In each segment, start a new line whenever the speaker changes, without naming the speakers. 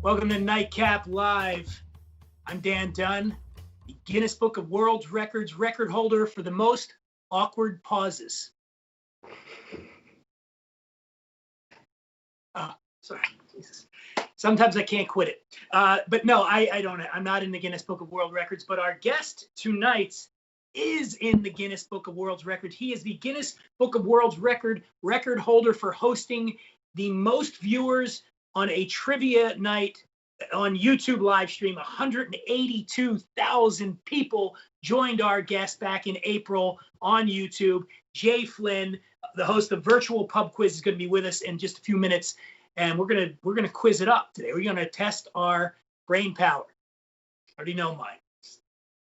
Welcome to NightCap Live. I'm Dan Dunn, the Guinness Book of World Records record holder for the most awkward pauses. Sorry, Jesus. Sometimes I can't quit it. But no, I don't. I'm not in the Guinness Book of World Records, but our guest tonight is in the Guinness Book of World Records. He is the Guinness Book of World record holder for hosting the most viewers on a trivia night on YouTube live stream. 182,000 people joined our guest back in April on YouTube. Jay Flynn, the host of Virtual Pub Quiz, is going to be with us in just a few minutes, and we're gonna quiz it up today. We're gonna test our brain power. I already know mine. It's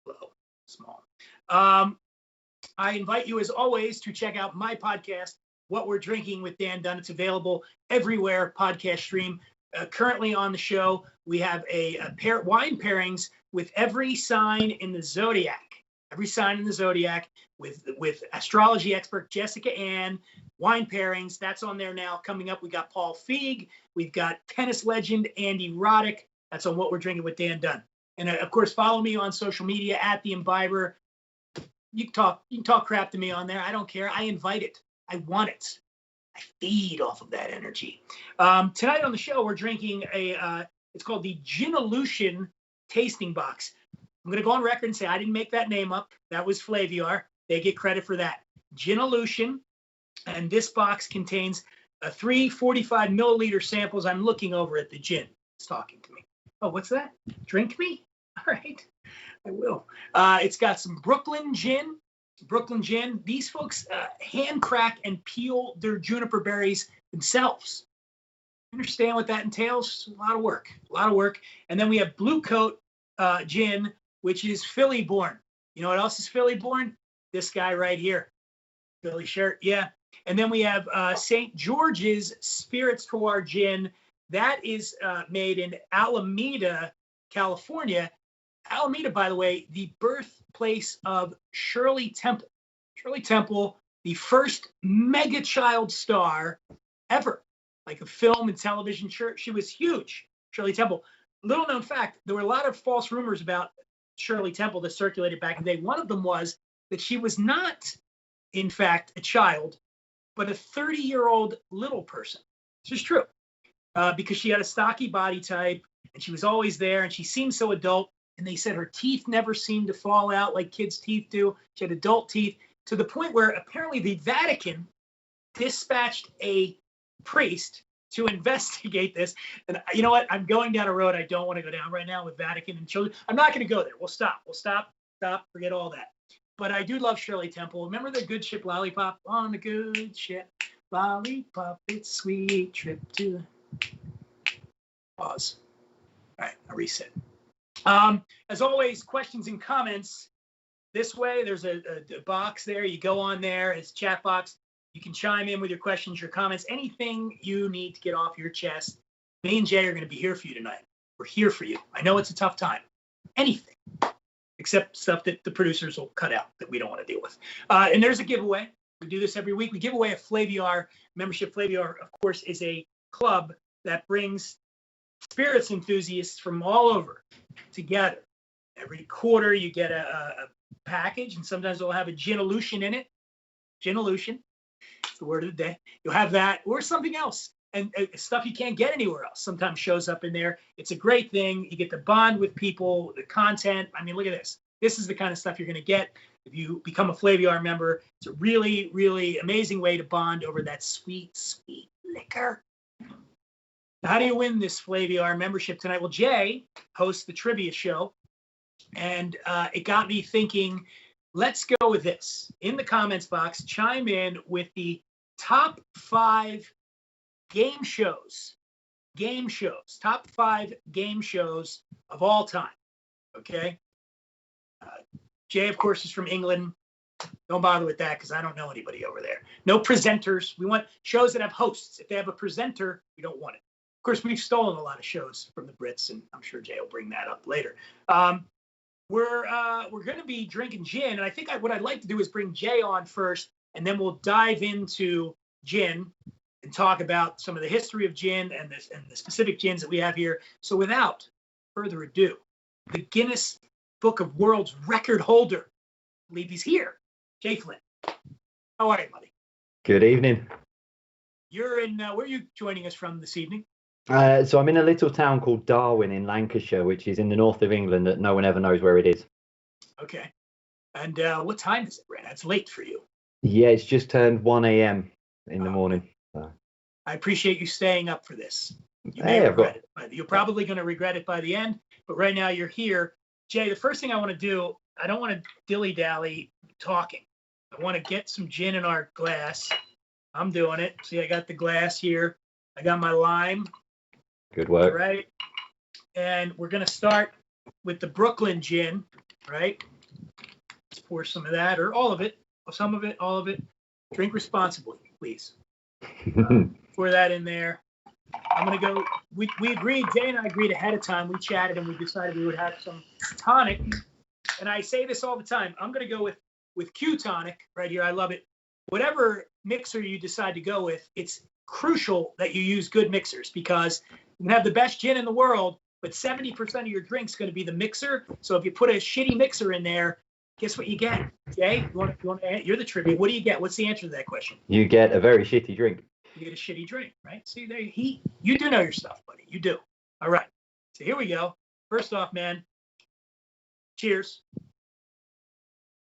low, small. I invite you, as always, to check out my podcast, What We're Drinking with Dan Dunn. It's available everywhere podcast stream. Currently on the show, we have a wine pairings with every sign in the zodiac. Every sign in the zodiac with astrology expert Jessica Ann. Wine pairings, that's on there now. Coming up, we got Paul Feig. We've got tennis legend Andy Roddick. That's on What We're Drinking with Dan Dunn. And of course, follow me on social media at The Imbiber. You can talk crap to me on there. I don't care. I invite it. I want it. I feed off of that energy. Tonight on the show, we're drinking it's called the Ginolution Tasting Box. I'm going to go on record and say I didn't make that name up. That was Flaviar. They get credit for that. Ginolution. And this box contains 3 45 milliliter samples. I'm looking over at the gin. It's talking to me. Oh, what's that? Drink me? All right. I will. It's got some Brooklyn gin. These folks hand crack and peel their juniper berries themselves. Understand what that entails? A lot of work. And then we have Blue Coat gin, which is Philly born. You know what else is Philly born? This guy right here. Philly shirt, yeah. And then we have St. George's Spirits Terroir gin. That is made in Alameda, California. Alameda, by the way, the birthplace of Shirley Temple. Shirley Temple, the first mega child star ever, like a film and television. She was huge, Shirley Temple. Little known fact, there were a lot of false rumors about Shirley Temple that circulated back in the day. One of them was that she was not, in fact, a child, but a 30-year-old little person. This is true, because she had a stocky body type, and she was always there, and she seemed so adult. And they said her teeth never seemed to fall out like kids' teeth do. She had adult teeth, to the point where apparently the Vatican dispatched a priest to investigate this. And you know what? I'm going down a road I don't want to go down right now with Vatican and children. I'm not going to go there. We'll stop. Forget all that. But I do love Shirley Temple. Remember the Good Ship Lollipop? On the Good Ship Lollipop, it's sweet trip to... Pause. All right, I reset. As always, questions and comments this way. There's a box there. You go on there. It's a chat box. You can chime in with your questions, your comments, anything you need to get off your chest. Me and Jay are going to be here for you tonight. We're here for you. I know it's a tough time. Anything, except stuff that the producers will cut out that we don't want to deal with. And there's a giveaway. We do this every week. We give away a Flaviar membership. Flaviar, of course, is a club that brings spirits enthusiasts from all over together. Every quarter you get a package, and sometimes they'll have a Ginolution in it. Ginolution, it's the word of the day. You'll have that or something else, and stuff you can't get anywhere else sometimes shows up in there. It's a great thing. You get to bond with people, the content. I mean, look at this. This is the kind of stuff you're going to get if you become a Flaviar member. It's a really, really amazing way to bond over that sweet, sweet liquor. How do you win this Flaviar membership tonight? Well, Jay hosts the trivia show, and it got me thinking, let's go with this. In the comments box, chime in with the top 5 game shows, top 5 game shows of all time, okay? Jay, of course, is from England. Don't bother with that because I don't know anybody over there. No presenters. We want shows that have hosts. If they have a presenter, we don't want it. Of course, we've stolen a lot of shows from the Brits, and I'm sure Jay will bring that up later. We're going to be drinking gin, and I think what I'd like to do is bring Jay on first, and then we'll dive into gin, and talk about some of the history of gin and the specific gins that we have here. So without further ado, the Guinness Book of World's Record holder, I believe he's here, Jay Flynn. How are you, buddy?
Good evening.
You're in, where are you joining us from this evening?
So I'm in a little town called Darwin in Lancashire, which is in the north of England that no one ever knows where it is.
Okay. And what time is it right now? It's late for you.
Yeah, it's just turned 1 a.m. in the morning. So.
I appreciate you staying up for this. You
Hey,
may regret it. You're probably going to regret it by the end, but right now you're here. Jay, the first thing I want to do, I don't want to dilly-dally talking. I want to get some gin in our glass. I'm doing it. See, I got the glass here. I got my lime.
Good work.
Right. And we're going to start with the Brooklyn gin, right? Let's pour some of that, or all of it, some of it, all of it. Drink responsibly, please. Pour that in there. I'm going to go, we agreed, Jay and I agreed ahead of time. We chatted and we decided we would have some tonic. And I say this all the time. I'm going to go with Q tonic right here. I love it. Whatever mixer you decide to go with, it's crucial that you use good mixers, because you can have the best gin in the world, but 70% of your drink's going to be the mixer. So if you put a shitty mixer in there, guess what you get? Jay, you're the trivia. What do you get? What's the answer to that question?
You get a very shitty drink.
You get a shitty drink, right? See, there, you do know your stuff, buddy. You do. All right. So here we go. First off, man, cheers.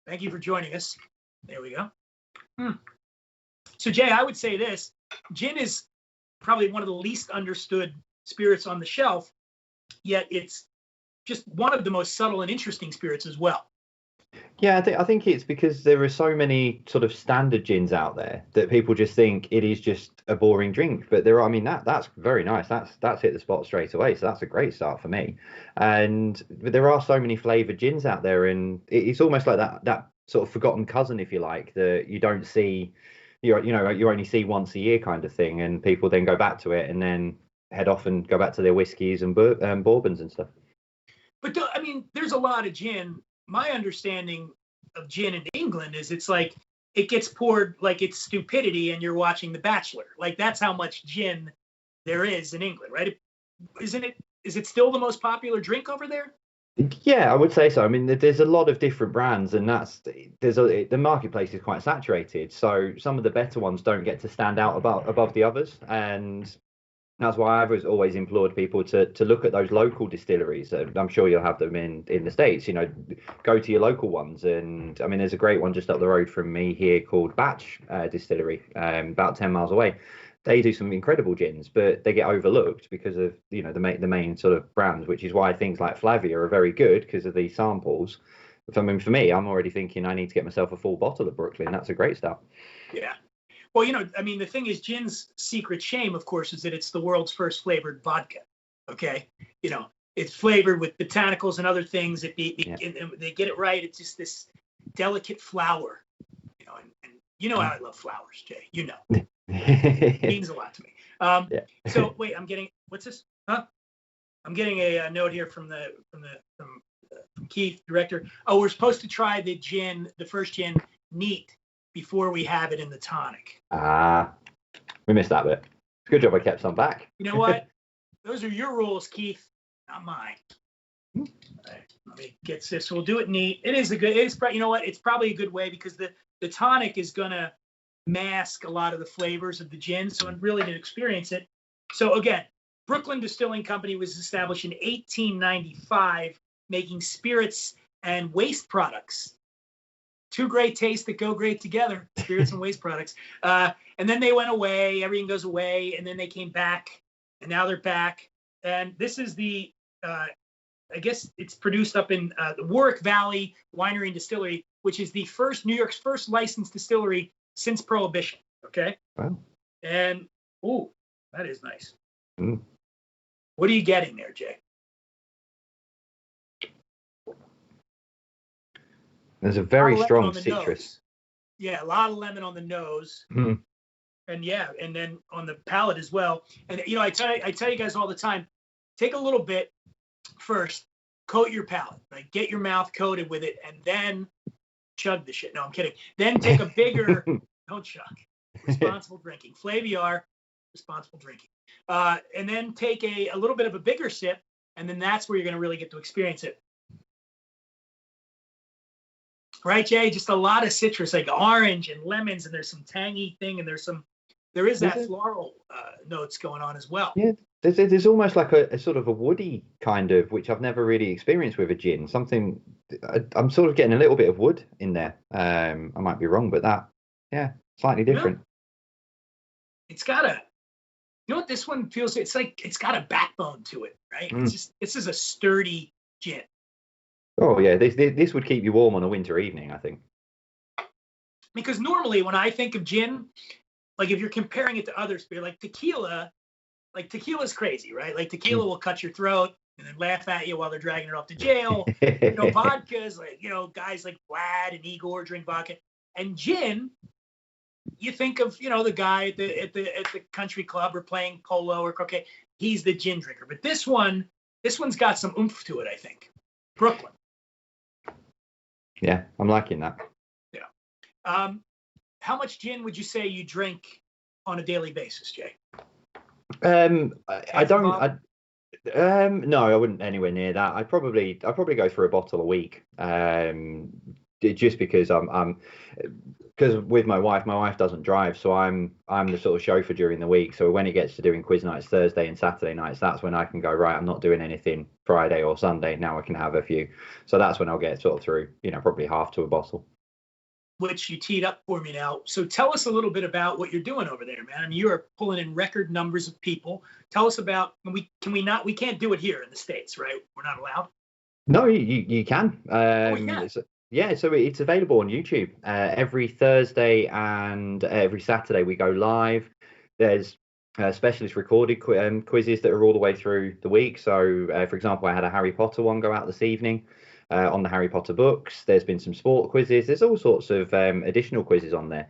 Thank you for joining us. There we go. So, Jay, I would say this. Gin is probably one of the least understood spirits on the shelf, yet it's just one of the most subtle and interesting spirits as well.
Yeah, I think it's because there are so many sort of standard gins out there that people just think it is just a boring drink. But there are, I mean, that's very nice. That's hit the spot straight away. So that's a great start for me. But there are so many flavored gins out there, and it's almost like that sort of forgotten cousin, if you like, that you don't see, you only see once a year kind of thing, and people then go back to it and then head off and go back to their whiskeys and bourbons and stuff.
But I mean, there's a lot of gin. My understanding of gin in England is it's like it gets poured like it's stupidity and you're watching The Bachelor. Like that's how much gin there is in England, right? Isn't it? Is it still the most popular drink over there?
Yeah, I would say so. I mean, there's a lot of different brands, and the marketplace is quite saturated. So some of the better ones don't get to stand out above the others, and that's why I've always implored people to look at those local distilleries. I'm sure you'll have them in the States. Go to your local ones. And I mean, there's a great one just up the road from me here called Batch Distillery, about 10 miles away. They do some incredible gins, but they get overlooked because of the main sort of brands, which is why things like Flaviar are very good because of these samples. I mean, for me, I'm already thinking I need to get myself a full bottle of Brooklyn. That's a great start.
Yeah. Well, I mean, the thing is, gin's secret shame, of course, is that it's the world's first flavored vodka. Okay. It's flavored with botanicals and other things. And they get it right. It's just this delicate flower, and how I love flowers, Jay. It means a lot to me. So wait, I'm getting, what's this? Huh? I'm getting a note here from Keith, director. Oh, we're supposed to try the first gin neat before we have it in the tonic.
We missed that bit. It's a good job I kept some back.
You know what? Those are your rules, Keith, not mine. All right, let me get this. So we'll do it neat. You know what? It's probably a good way because the tonic is gonna mask a lot of the flavors of the gin, so I'm really to experience it. So again, Brooklyn Distilling Company was established in 1895, making spirits and waste products. Two great tastes that go great together, spirits and waste products. And then they went away, everything goes away, and then they came back, and now they're back. And this is I guess it's produced up in the Warwick Valley Winery and Distillery, which is New York's first licensed distillery since Prohibition. Okay.
Wow.
And that is nice.
Mm.
What are you getting there, Jay?
There's a very strong citrus.
Nose. Yeah, a lot of lemon on the nose.
Mm.
And then on the palate as well. And I tell you guys all the time, take a little bit first, coat your palate, right? Get your mouth coated with it, and then chug the shit. No, I'm kidding. Then take a bigger, don't chug. Responsible drinking. Flaviar, responsible drinking. And then take a little bit of a bigger sip, and then that's where you're going to really get to experience it. Right, Jay? Just a lot of citrus, like orange and lemons, and there's some tangy thing, and there is that floral notes going on as well.
Yeah, there's almost like a sort of a woody kind of, which I've never really experienced with a gin. Something I'm sort of getting a little bit of wood in there. I might be wrong, but slightly different.
It's got a, you know what this one feels? It's like it's got a backbone to it, right? It's just, this is a sturdy gin.
Oh yeah, this would keep you warm on a winter evening, I think.
Because normally when I think of gin, like if you're comparing it to other spirits, like tequila's crazy, right? Like tequila will cut your throat and then laugh at you while they're dragging it off to jail. Vodka's like, guys like Vlad and Igor drink vodka. And gin, you think of, the guy at the country club or playing polo or croquet. He's the gin drinker. But this one's got some oomph to it, I think. Brooklyn.
Yeah, I'm liking that.
Yeah. How much gin would you say you drink on a daily basis, Jay?
I don't. No, I wouldn't anywhere near that. I'd probably go through a bottle a week. Just because because with my wife doesn't drive, so I'm the sort of chauffeur during the week. So when it gets to doing quiz nights Thursday and Saturday nights, that's when I can go, right, I'm not doing anything Friday or Sunday. Now I can have a few. So that's when I'll get sort of through, probably half to a bottle.
Which you teed up for me now. So tell us a little bit about what you're doing over there, man. I mean, you are pulling in record numbers of people. Tell us about, we can't do it here in the States, right? We're not allowed.
No, you can.
We can.
So it's available on YouTube. Every Thursday and every Saturday we go live. There's specialist recorded quizzes that are all the way through the week. So, for example, I had a Harry Potter one go out this evening. On the Harry Potter books. There's been some sport quizzes. There's all sorts of additional quizzes on there.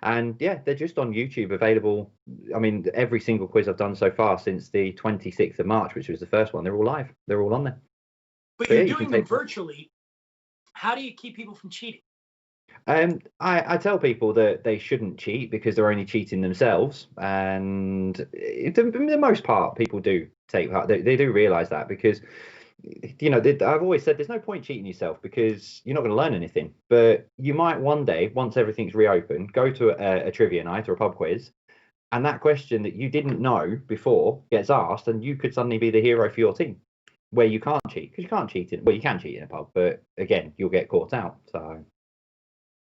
And yeah, they're just on YouTube available. I mean, every single quiz I've done so far since the 26th of March, which was the first one, they're all live. They're all on there.
But you're doing them virtually. How do you keep people from cheating?
I tell people that they shouldn't cheat because they're only cheating themselves. And for the most part, people do take part. They do realize that because I've always said there's no point cheating yourself because you're not going to learn anything. But you might one day, once everything's reopened, go to a trivia night or a pub quiz, and that question that you didn't know before gets asked, and you could suddenly be the hero for your team, where you can't cheat because you can't cheat in. Well, you can cheat in a pub, but again, you'll get caught out. So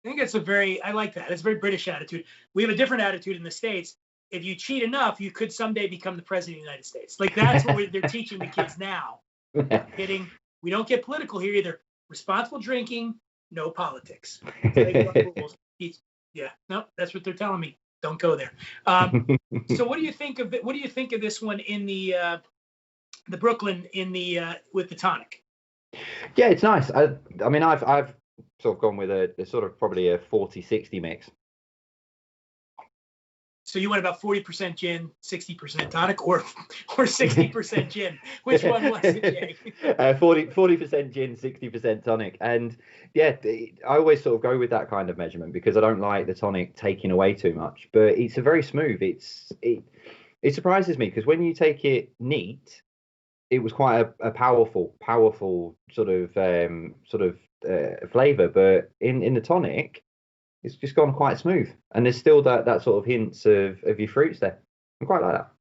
I think I like that. It's a very British attitude. We have a different attitude in the States. If you cheat enough, you could someday become the president of the United States. Like that's what they're teaching the kids now. Kidding. We don't get political here either. Responsible drinking, no politics. Yeah, no, that's what they're telling me. Don't go there. So what do you think of it? What do you think of this one in the Brooklyn in the with the tonic?
Yeah, it's nice. I mean, I've sort of gone with a sort of probably a 40-60 mix.
So you went about 40% gin, 60% tonic, or 60% gin. Which one was it, Jay?
40% gin, 60% tonic. And yeah, I always sort of go with that kind of measurement because I don't like the tonic taking away too much. But it's a very smooth. It surprises me because when you take it neat, it was quite a powerful sort of flavor. But in the tonic, it's just gone quite smooth, and there's still that sort of hints of your fruits there. I quite like that.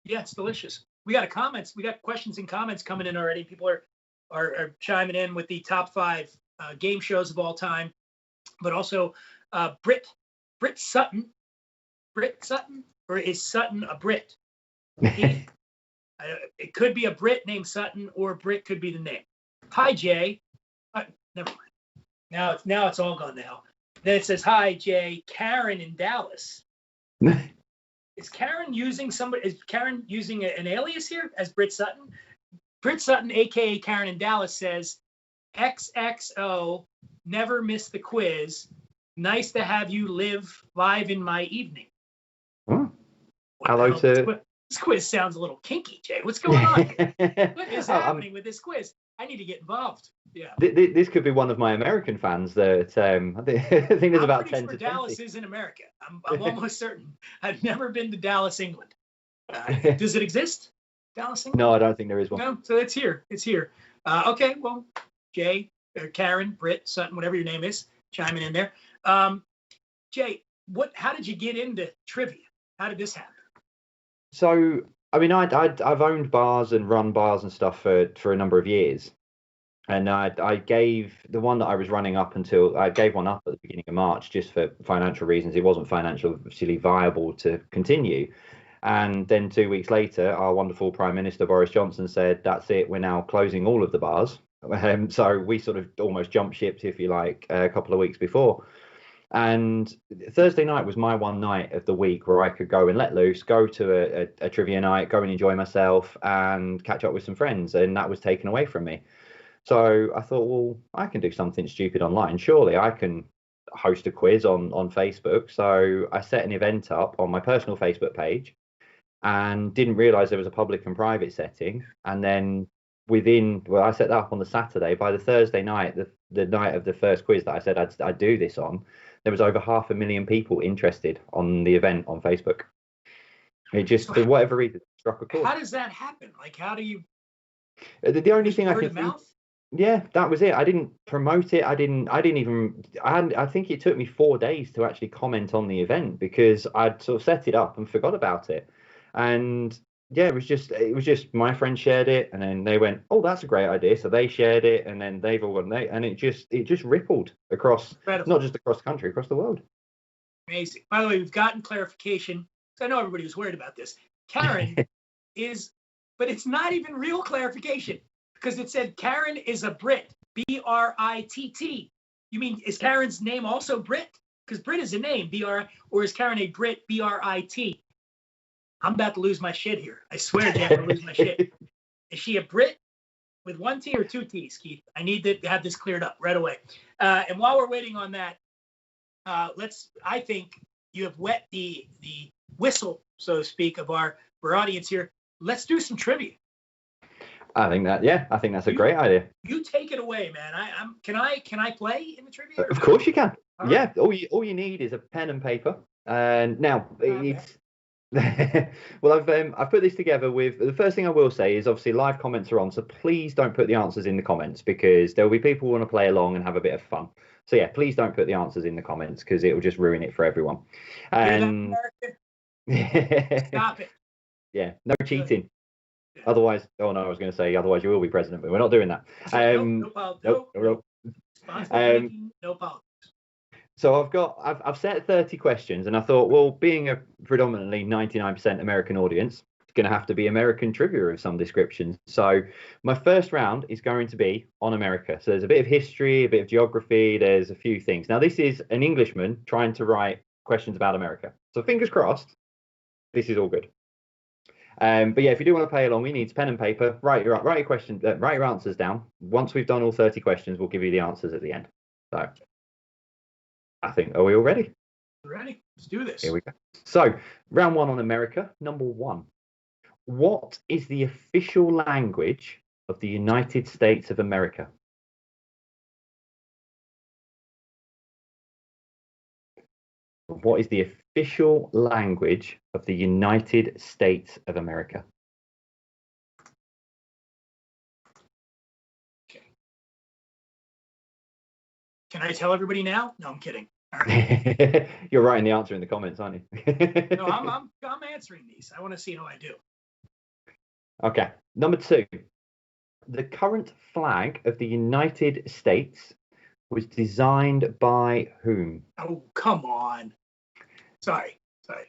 Yeah, it's delicious. We got questions and comments coming in already. People are chiming in with the top 5 game shows of all time, but also Brit Sutton, or is Sutton a Brit? It could be a Brit named Sutton, or Brit could be the name. Hi, Jay. Never mind. Now it's all gone to hell. Then it says, hi, Jay, Karen in Dallas. Is Karen using an alias here as Brit Sutton? Brit Sutton, a.k.a. Karen in Dallas, says, XXO, never miss the quiz. Nice to have you live in my evening.
Oh. Hello to...
This quiz sounds a little kinky, Jay. What's going on here? What is happening with this quiz? I need to get involved. Yeah.
This could be one of my American fans that I think there's about
I'm
10
pretty
to
sure
20.
Dallas is in America. I'm almost certain. I've never been to Dallas, England. Does it exist? Dallas, England?
No, I don't think there is one.
No, so it's here. It's here. Okay, well, Jay, or Karen, Britt, Sutton, whatever your name is, chiming in there. Jay, how did you get into trivia? How did this happen?
So, I mean, I've owned bars and run bars and stuff for a number of years. And I gave the one that I was running up until I gave one up at the beginning of March just for financial reasons. It wasn't financially viable to continue. And then 2 weeks later, our wonderful Prime Minister Boris Johnson said, "That's it. We're now closing all of the bars." So we sort of almost jumped ships, if you like, a couple of weeks before. And Thursday night was my one night of the week where I could go and let loose, go to a trivia night, go and enjoy myself and catch up with some friends. And that was taken away from me. So I thought, well, I can do something stupid online. Surely I can host a quiz on Facebook. So I set an event up on my personal Facebook page and didn't realize there was a public and private setting. And then I set that up on the Saturday. By the Thursday night, the night of the first quiz that I said I'd do this on, there was over 500,000 people interested on the event on Facebook. It just, for whatever reason, struck a chord.
How does that happen? Like, how do you?
The only thing I
word
can
of
think,
mouth?
yeah, that was it. I didn't promote it. I think it took me 4 days to actually comment on the event because I'd sort of set it up and forgot about it. And yeah, it was just my friend shared it, and then they went, "Oh, that's a great idea." So they shared it, and then they've all gone, and it just rippled across,
Incredible.
not just across the country, across the world.
Amazing. By the way, we've gotten clarification. I know everybody was worried about this. Karen is, but it's not even real clarification because it said Karen is a Brit, Britt. You mean, is Karen's name also Brit? Because Brit is a name, or is Karen a Brit, Brit? I'm about to lose my shit here. I swear, Jeff, I'm going to lose my shit. Is she a Brit with one T or two T's, Keith? I need to have this cleared up right away. And while we're waiting on that, I think you have wet the whistle, so to speak, of our audience here. Let's do some trivia.
I think that's a great idea.
You take it away, man. Can I play in the trivia?
Of course you can.
All
yeah, right. all you need is a pen and paper. And now it's well, I've put this together with the first thing I will say is obviously live comments are on, so please don't put the answers in the comments because there will be people who want to play along and have a bit of fun. So yeah, please don't put the answers in the comments because it will just ruin it for everyone. And
stop it.
Yeah, no cheating. Yeah. Otherwise, I was going to say otherwise you will be president, but we're not doing that.
No politics.
So I've set 30 questions, and I thought, well, being a predominantly 99% American audience, it's going to have to be American trivia of some description. So my first round is going to be on America. So there's a bit of history, a bit of geography, there's a few things. Now, this is an Englishman trying to write questions about America. So fingers crossed, this is all good. But yeah, if you do want to play along, we need pen and paper. Write your questions, write your answers down. Once we've done all 30 questions, we'll give you the answers at the end. So I think, are we all ready?
Ready. Let's do this.
Here we go. So round one on America, number one. What is the official language of the United States of America? What is the official language of the United States of America?
Okay. Can I tell everybody now? No, I'm kidding. All right.
You're writing the answer in the comments, aren't you?
No, I'm answering these. I want to see how I do.
Okay. Number two. The current flag of the United States was designed by whom?
Oh, come on. Sorry.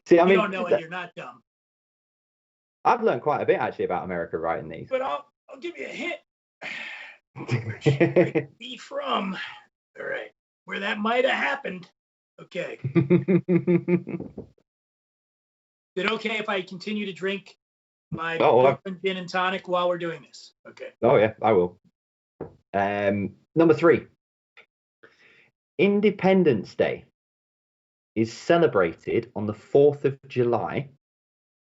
See, I mean,
you don't know it. You're not dumb.
I've learned quite a bit actually about America writing these.
But I'll give you a hint. Where should it be from? All right. Where that might have happened. Okay. Is it okay if I continue to drink my girlfriend gin and tonic while we're doing this? Okay.
Oh yeah, I will. Number three. Independence Day is celebrated on the 4th of July,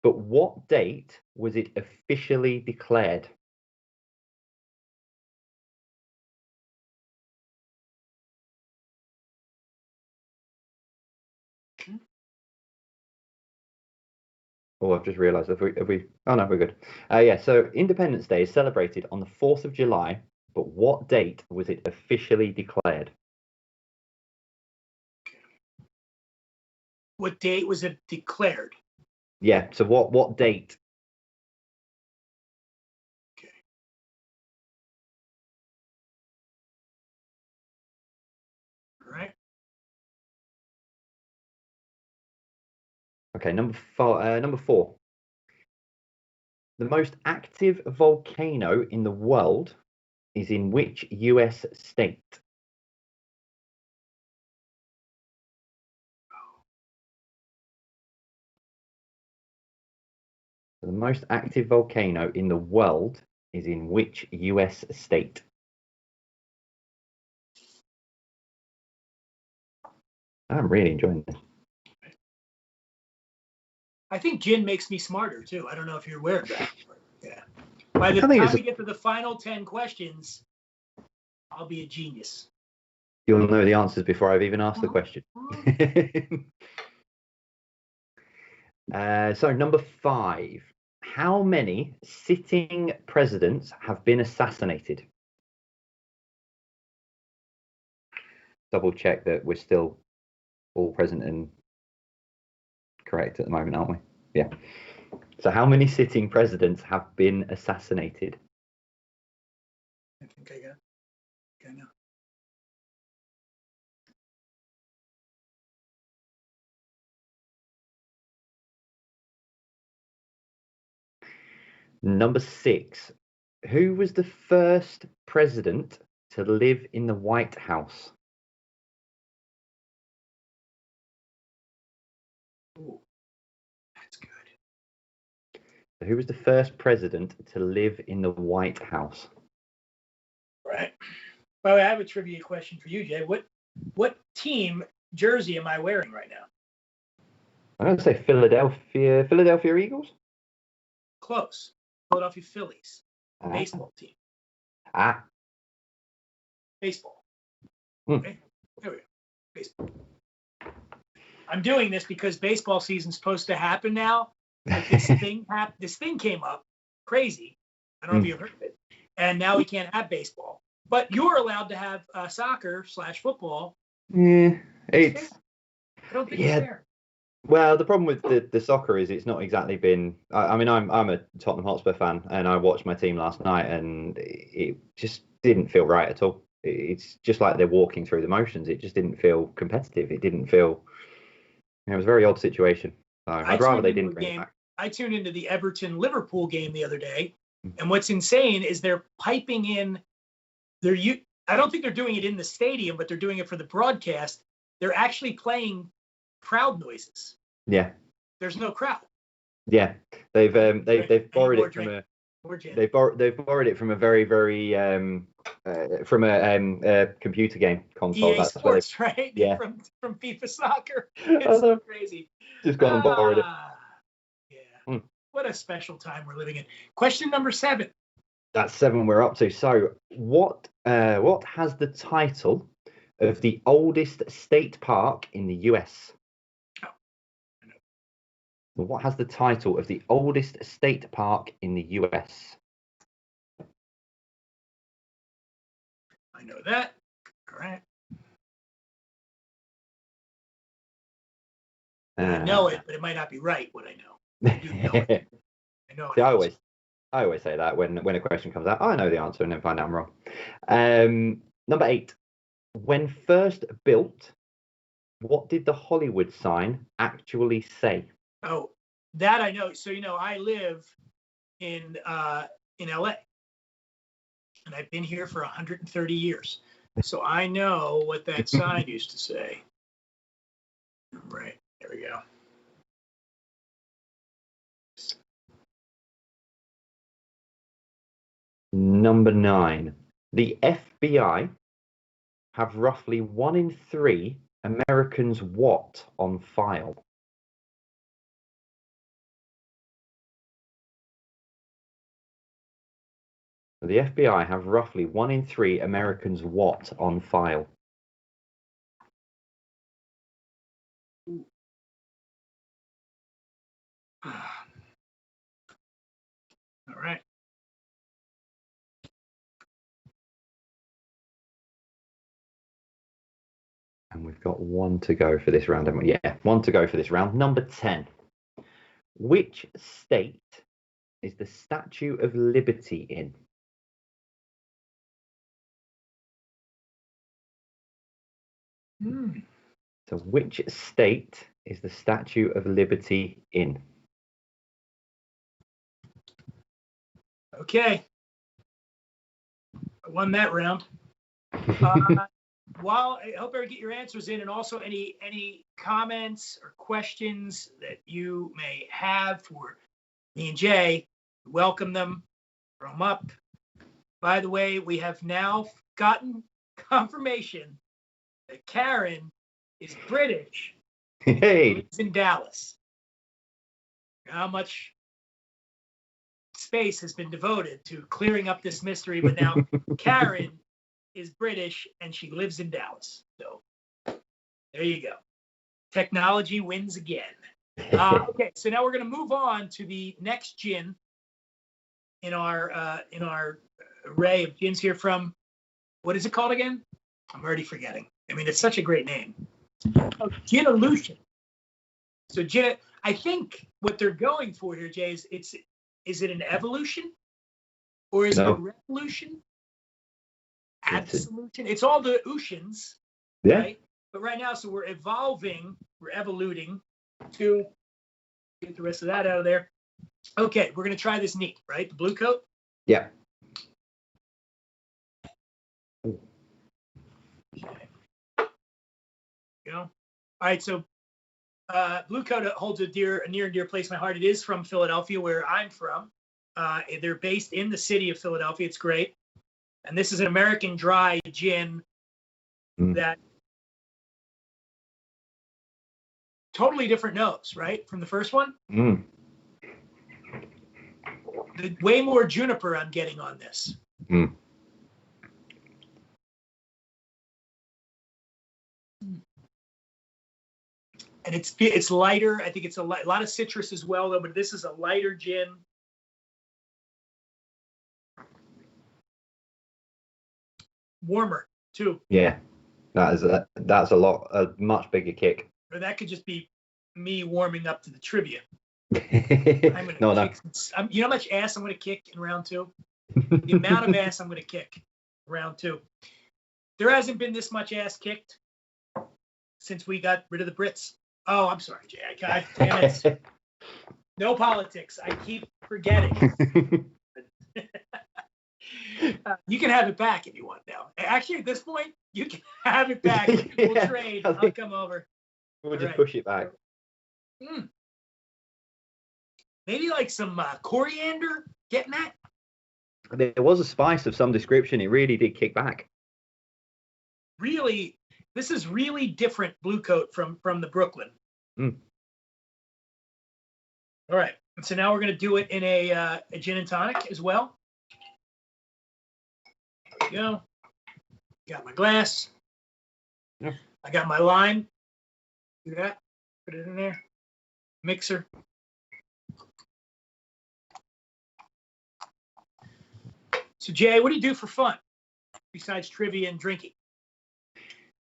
but what date was it officially declared? Oh, I've just realised. Have we? Oh no, we're good. Yeah. So Independence Day is celebrated on the 4th of July, but what date was it officially declared?
What date was it declared?
Yeah. So what date?
Okay. All right.
Okay. Number four. The most active volcano in the world is in which US state? The most active volcano in the world is in which US state? I'm really enjoying this.
I think gin makes me smarter too. I don't know if you're aware of that. Yeah. By the
I think
time we get to the final 10 questions, I'll be a genius.
You'll know the answers before I've even asked the question. So number 5. How many sitting presidents have been assassinated? Double check that we're still all present and correct at the moment, aren't we? Yeah. So how many sitting presidents have been assassinated?
I think I got. Okay, no.
Number 6. Who was the first president to live in the White House?
Ooh, that's good.
Who was the first president to live in the White House?
Right. By the way, I have a trivia question for you, Jay. What team jersey am I wearing right now?
I'm going to say Philadelphia Eagles.
Close. Philadelphia Phillies.
Ah.
Baseball team.
Ah.
Baseball.
Hmm.
Okay. There we go. Baseball. I'm doing this because baseball season's supposed to happen now. Like this thing came up. Crazy. I don't know if you've heard of it. And now we can't have baseball. But you're allowed to have soccer/football.
Yeah, it's.
I don't think it's fair.
Well, the problem with the soccer is it's not exactly been. I mean, I'm a Tottenham Hotspur fan, and I watched my team last night, and it just didn't feel right at all. It's just like they're walking through the motions. It just didn't feel competitive. It didn't feel. It was a very odd situation. So I'd rather they didn't bring it back.
I tuned into the Everton-Liverpool game the other day, and what's insane is they're piping in. I don't think they're doing it in the stadium, but they're doing it for the broadcast. They're actually playing crowd noises.
Yeah.
There's no crowd.
Yeah, they've borrowed it from a. They've borrowed it from a very from a computer game console.
EA Sports, right?
Yeah.
From FIFA Soccer. It's so crazy.
Just gone and borrowed it.
Yeah. What a special time we're living in. Question number 7.
That's 7 we're up to. So what has the title of the oldest state park in the US? What has the title of the oldest state park in the US?
I know that. Correct. I know it, but it might not be right what I know. I do know it. I know it.
See, I always say that when a question comes out, I know the answer and then find out I'm wrong. Number 8. When first built, what did the Hollywood sign actually say?
Oh, that I know. So I live in LA, and I've been here for 130 years. So I know what that sign used to say. Right. There we go.
Number 9. The FBI have roughly 1 in 3 Americans what on file? The FBI have roughly 1 in 3 Americans what on file?
All right.
And we've got one to go for this round. Yeah, one to go for this round. Number 10. Which state is the Statue of Liberty in? So which state is the Statue of Liberty in?
Okay. I won that round. While I hope everyone get your answers in, and also any comments or questions that you may have for me and Jay, welcome them, throw them up. By the way, we have now gotten confirmation that Karen is British.
Hey,
Lives in Dallas. How much space has been devoted to clearing up this mystery, but now Karen is British and she lives in Dallas. So there you go. Technology wins again. Okay, so now we're going to move on to the next gin in our array of gins here from, what is it called again? I'm already forgetting. I mean, it's such a great name. Oh, Gin-Elution. So gin, I think what they're going for here, Jay, is it an evolution or is it a revolution? Absolution. It's all the oceans, right? But right now, so we're evolving, we're evoluting to get the rest of that out of there. Okay, we're gonna try this neat, right? The blue coat.
Yeah.
Okay. Go. All right, so blue coat holds a near and dear place in my heart. It is from Philadelphia, where I'm from. They're based in the city of Philadelphia. It's great. And this is an American dry gin that totally different nose, right? From the first one. Way more juniper I'm getting on this. And it's lighter. I think it's a lot of citrus as well, though, but this is a lighter gin. Warmer too.
Yeah, that's a much bigger kick.
Or that could just be me warming up to the trivia.
I'm
gonna kick you know how much ass I'm gonna kick in round 2? The amount of ass I'm gonna kick in round 2. There hasn't been this much ass kicked since we got rid of the Brits. Oh, I'm sorry, Jay. God damn it. No politics. I keep forgetting. You can have it back if you want now. Actually, at this point, you can have it back. We'll trade. I'll come over.
We'll just push it back.
Maybe like some coriander. Getting that?
There was a spice of some description. It really did kick back.
Really, this is really different blue coat from the Brooklyn. All right. So now we're going to do it in a gin and tonic as well. There we go. Got my glass.
Yeah.
I got my lime. Do that. Put it in there. Mixer. So Jay, what do you do for fun besides trivia and drinking?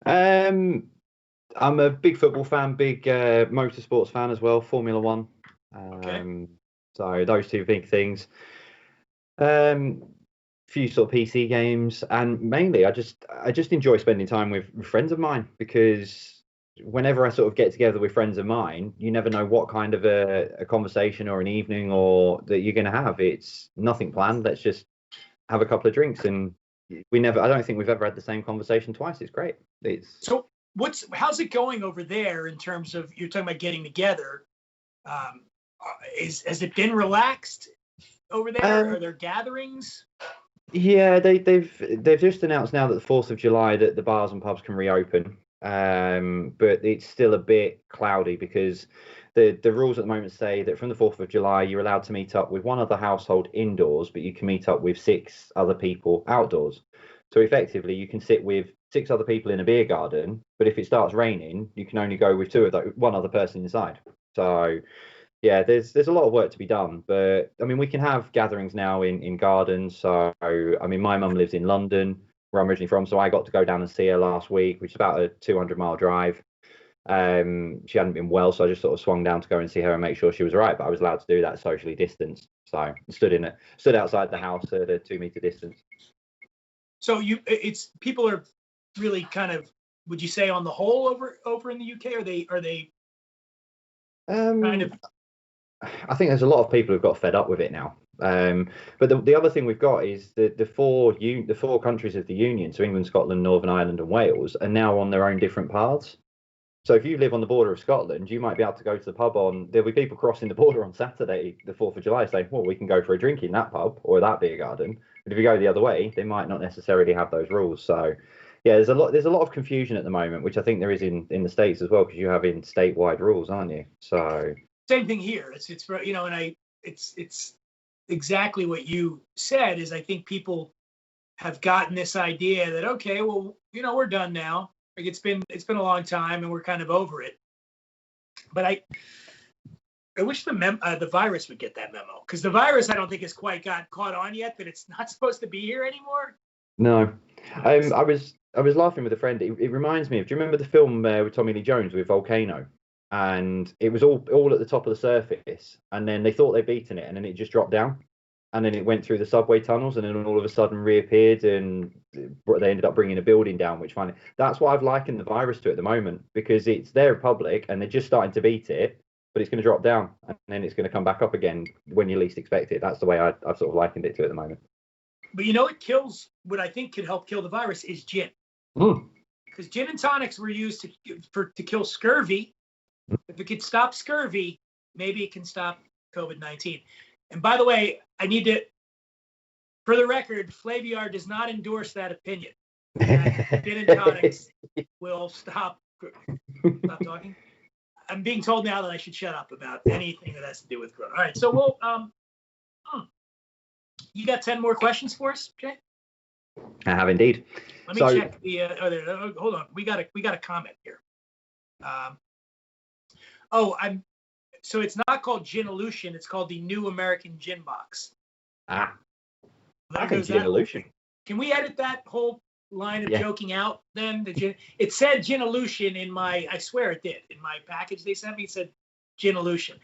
I'm a big football fan, big motorsports fan as well, Formula One.
Okay.
So those two big things. Few sort of PC games, and mainly I just enjoy spending time with friends of mine, because whenever I sort of get together with friends of mine, you never know what kind of a conversation or an evening or that you're going to have. It's nothing planned. Let's just have a couple of drinks, and I don't think we've ever had the same conversation twice. It's great.
So how's it going over there in terms of, you're talking about getting together? Has it been relaxed over there? Are there gatherings?
Yeah, they've just announced now that the 4th of July that the bars and pubs can reopen, but it's still a bit cloudy, because the rules at the moment say that from the 4th of July you're allowed to meet up with one other household indoors, but you can meet up with 6 other people outdoors. So effectively you can sit with 6 other people in a beer garden, but if it starts raining you can only go with one other person inside. So yeah, there's a lot of work to be done, but I mean, we can have gatherings now in gardens. So I mean, my mum lives in London, where I'm originally from, so I got to go down and see her last week, which is about a 200-mile drive. She hadn't been well, so I just sort of swung down to go and see her and make sure she was all right. But I was allowed to do that socially distanced, so I stood outside the house at a 2 meter distance.
So it's people are really kind of, would you say, on the whole over in the UK? Are they kind of?
I think there's a lot of people who've got fed up with it now. But the other thing we've got is the four countries of the Union, so England, Scotland, Northern Ireland, and Wales, are now on their own different paths. So if you live on the border of Scotland, you might be able to go to the pub there'll be people crossing the border on Saturday, the 4th of July, saying, well, we can go for a drink in that pub or that beer garden. But if you go the other way, they might not necessarily have those rules. So yeah, there's a lot of confusion at the moment, which I think there is in the States as well, because you have in statewide rules, aren't you? So
Same thing here. It's and it's exactly what you said. Is I think people have gotten this idea that, okay, well, we're done now. Like it's been a long time and we're kind of over it. But I wish the virus would get that memo, because the virus I don't think has quite got caught on yet that it's not supposed to be here anymore.
No, I was laughing with a friend. It reminds me of, do you remember the film with Tommy Lee Jones with Volcano? And it was all at the top of the surface, and then they thought they'd beaten it, and then it just dropped down, and then it went through the subway tunnels, and then all of a sudden reappeared, and they ended up bringing a building down. Which finally, that's what I've likened the virus to at the moment, because it's there in public, and they're just starting to beat it, but it's going to drop down, and then it's going to come back up again when you least expect it. That's the way I've sort of likened it to at the moment.
But what I think could help kill the virus is gin, because gin and tonics were used to kill scurvy. If it could stop scurvy, maybe it can stop COVID-19. And by the way, I need to, for the record, Flaviar does not endorse that opinion. That gin and tonics will stop talking. I'm being told now that I should shut up about anything that has to do with Corona. All right, so we'll. You got 10 more questions for us, Jay?
I have indeed.
Let me check the. Hold on, we got a comment here. So it's not called Gin-Illusion, it's called the New American Gin Box.
I think Gin-Illusion.
Can we edit that whole line of joking out then? It said Gin-Illusion I swear it did. In my package they sent me, it said Gin-Illusion.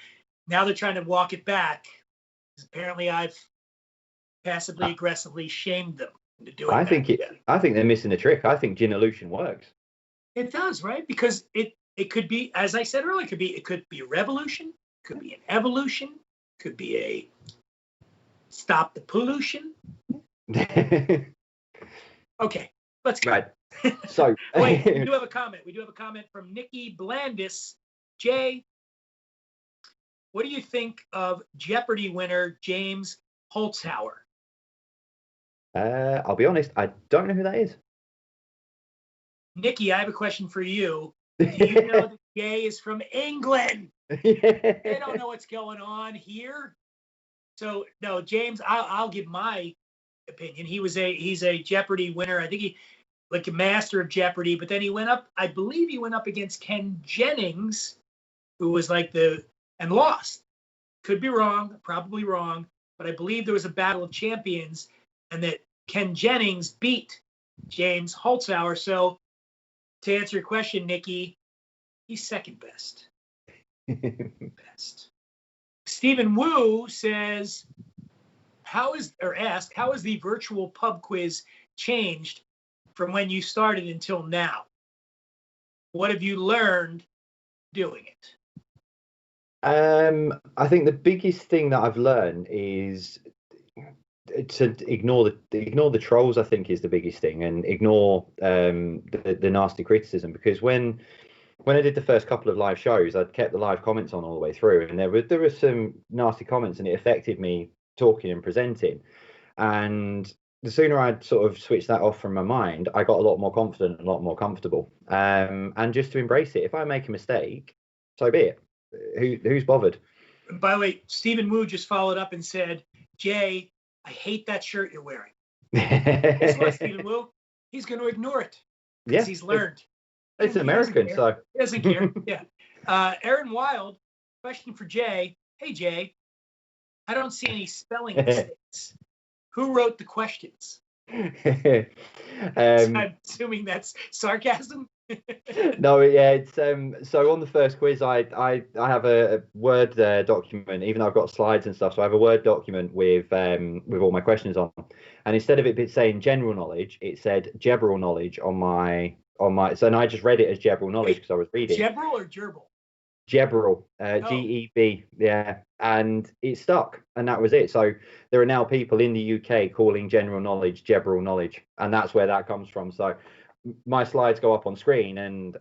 Now they're trying to walk it back. Apparently I've passively aggressively shamed them into doing
I think they're missing a trick. I think Gin-Illusion works.
It does, right? Because it could be, as I said earlier, it could be a revolution, could be an evolution, could be a stop the pollution. Okay, let's go.
Right. So
wait, we do have a comment. We do have a comment from Nikki Blandis. Jay, what do you think of Jeopardy winner James Holzhauer?
I'll be honest, I don't know who that is.
Nikki, I have a question for you. Do you know that Jay is from England? They don't know what's going on here. So no, James, I'll give my opinion. He's a Jeopardy winner. I think he like a master of Jeopardy, but then I believe he went up against Ken Jennings, who was and lost. Could be wrong, probably wrong, but I believe there was a battle of champions and that Ken Jennings beat James Holzhauer. So to answer your question, Nikki, he's second best. Best. Stephen Wu says, how is the virtual pub quiz changed from when you started until now? What have you learned doing it?
I think the biggest thing that I've learned is to ignore the trolls. I think is the biggest thing, and ignore the nasty criticism, because when I did the first couple of live shows, I'd kept the live comments on all the way through, and there were some nasty comments, and it affected me talking and presenting. And the sooner I'd sort of switched that off from my mind, I got a lot more confident and a lot more comfortable. And just to embrace it. If I make a mistake, so be it. Who's bothered?
By the way, Stephen Wu just followed up and said, Jay, I hate that shirt you're wearing. Guess what, Stephen Wu? He's going to ignore it because he's learned.
It's American, so
he doesn't care. Yeah. Aaron Wild, question for Jay: Hey, Jay, I don't see any spelling mistakes. Who wrote the questions? So I'm assuming that's sarcasm.
No, yeah, it's so on the first quiz I have a Word document, even though I've got slides and stuff, so I have a Word document with all my questions on, and instead of it saying general knowledge, it said Gebral knowledge on my so, and I just read it as Gebral knowledge because I was reading.
Gebral or gerbil?
Gebral, GEB, yeah, and it stuck, and that was it. So there are now people in the UK calling general knowledge Gebral knowledge, and that's where that comes from. So my slides go up on screen, and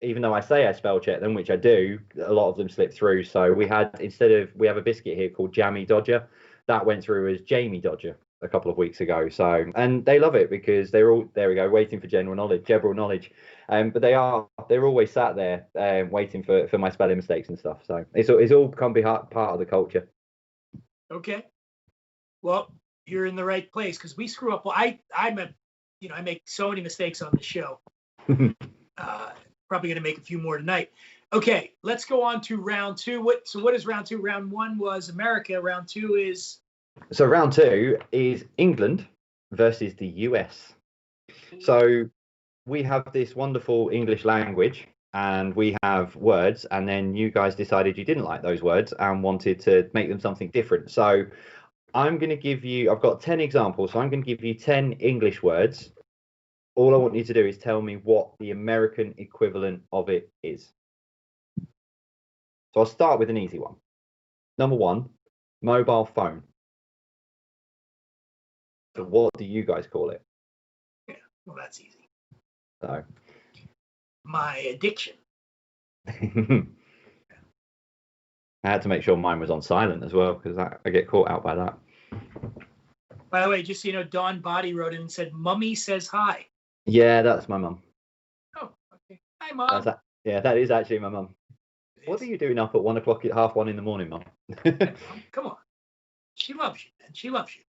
even though I say I spell check them, which I do, a lot of them slip through. So we have a biscuit here called Jammy Dodger, that went through as Jamie Dodger a couple of weeks ago. So, and they love it because they're all, there we go, waiting for general knowledge, Gebral knowledge. But they're always sat there waiting for my spelling mistakes and stuff. So it's all become part of the culture.
Okay. Well, you're in the right place because we screw up. Well, I make so many mistakes on the show. Probably going to make a few more tonight. Okay, let's go on to round two. What is round two? Round one was America. Round two is.
So round two is England versus the US. So we have this wonderful English language and we have words, and then you guys decided you didn't like those words and wanted to make them something different. So I'm going to give you, I've got 10 examples, so I'm going to give you 10 English words. All I want you to do is tell me what the American equivalent of it is. So I'll start with an easy one. Number one, mobile phone. So what do you guys call it?
Yeah, well, that's easy.
So.
My addiction.
I had to make sure mine was on silent as well because I get caught out by that.
By the way, just so you know, Dawn Body wrote in and said, "Mummy says hi."
Yeah, that's my mum.
Oh, okay. Hi, Mom.
Yeah, that is actually my mum. What are you doing up at 1 o'clock at 1:30 in the morning, Mum?
Come on. She loves you, man. She loves you.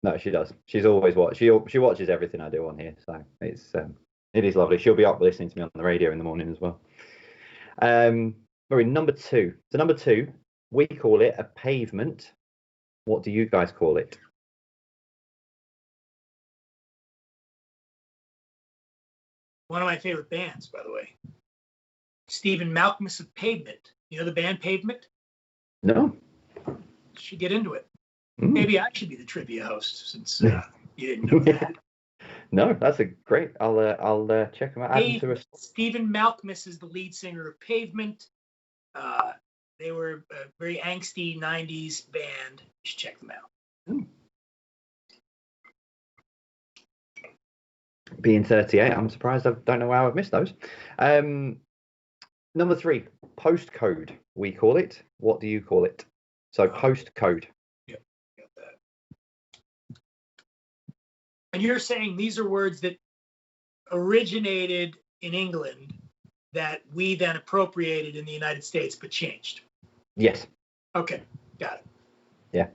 No, she does. She's always she watches everything I do on here, so it is lovely. She'll be up listening to me on the radio in the morning as well. We're in number two. So number two, we call it a pavement. What do you guys call it?
One of my favorite bands, by the way. Stephen Malkmus of Pavement. You know the band Pavement?
No.
Should get into it. Maybe I should be the trivia host since you didn't know that.
No, that's a great. I'll check them out.
Stephen Malkmus is the lead singer of Pavement. They were a very angsty '90s band. You should check them out.
Being 38, I'm surprised I don't know how I've missed those. Number three, postcode, we call it. What do you call it? So postcode.
Yep, got that. And you're saying these are words that originated in England that we then appropriated in the United States but changed?
Yes.
Okay, got it.
Yeah.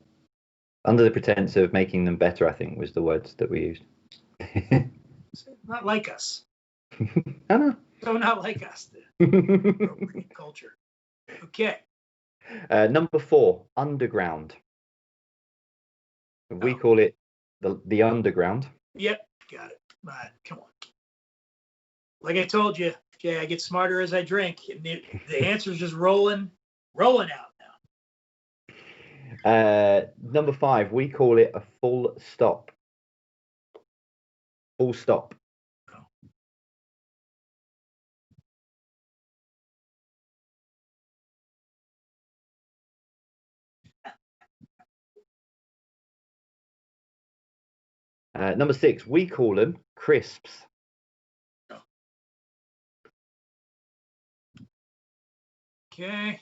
Under the pretense of making them better, I think, was the words that we used.
Not like us.
I know.
So not like us, the appropriate culture. Okay.
Number four, underground. We call it the underground.
Yep, got it. Come on. Like I told you, Jay, I get smarter as I drink, and the answer's just rolling out
now. Number five, we call it a full stop. Full stop. Number six, we call them crisps.
Okay.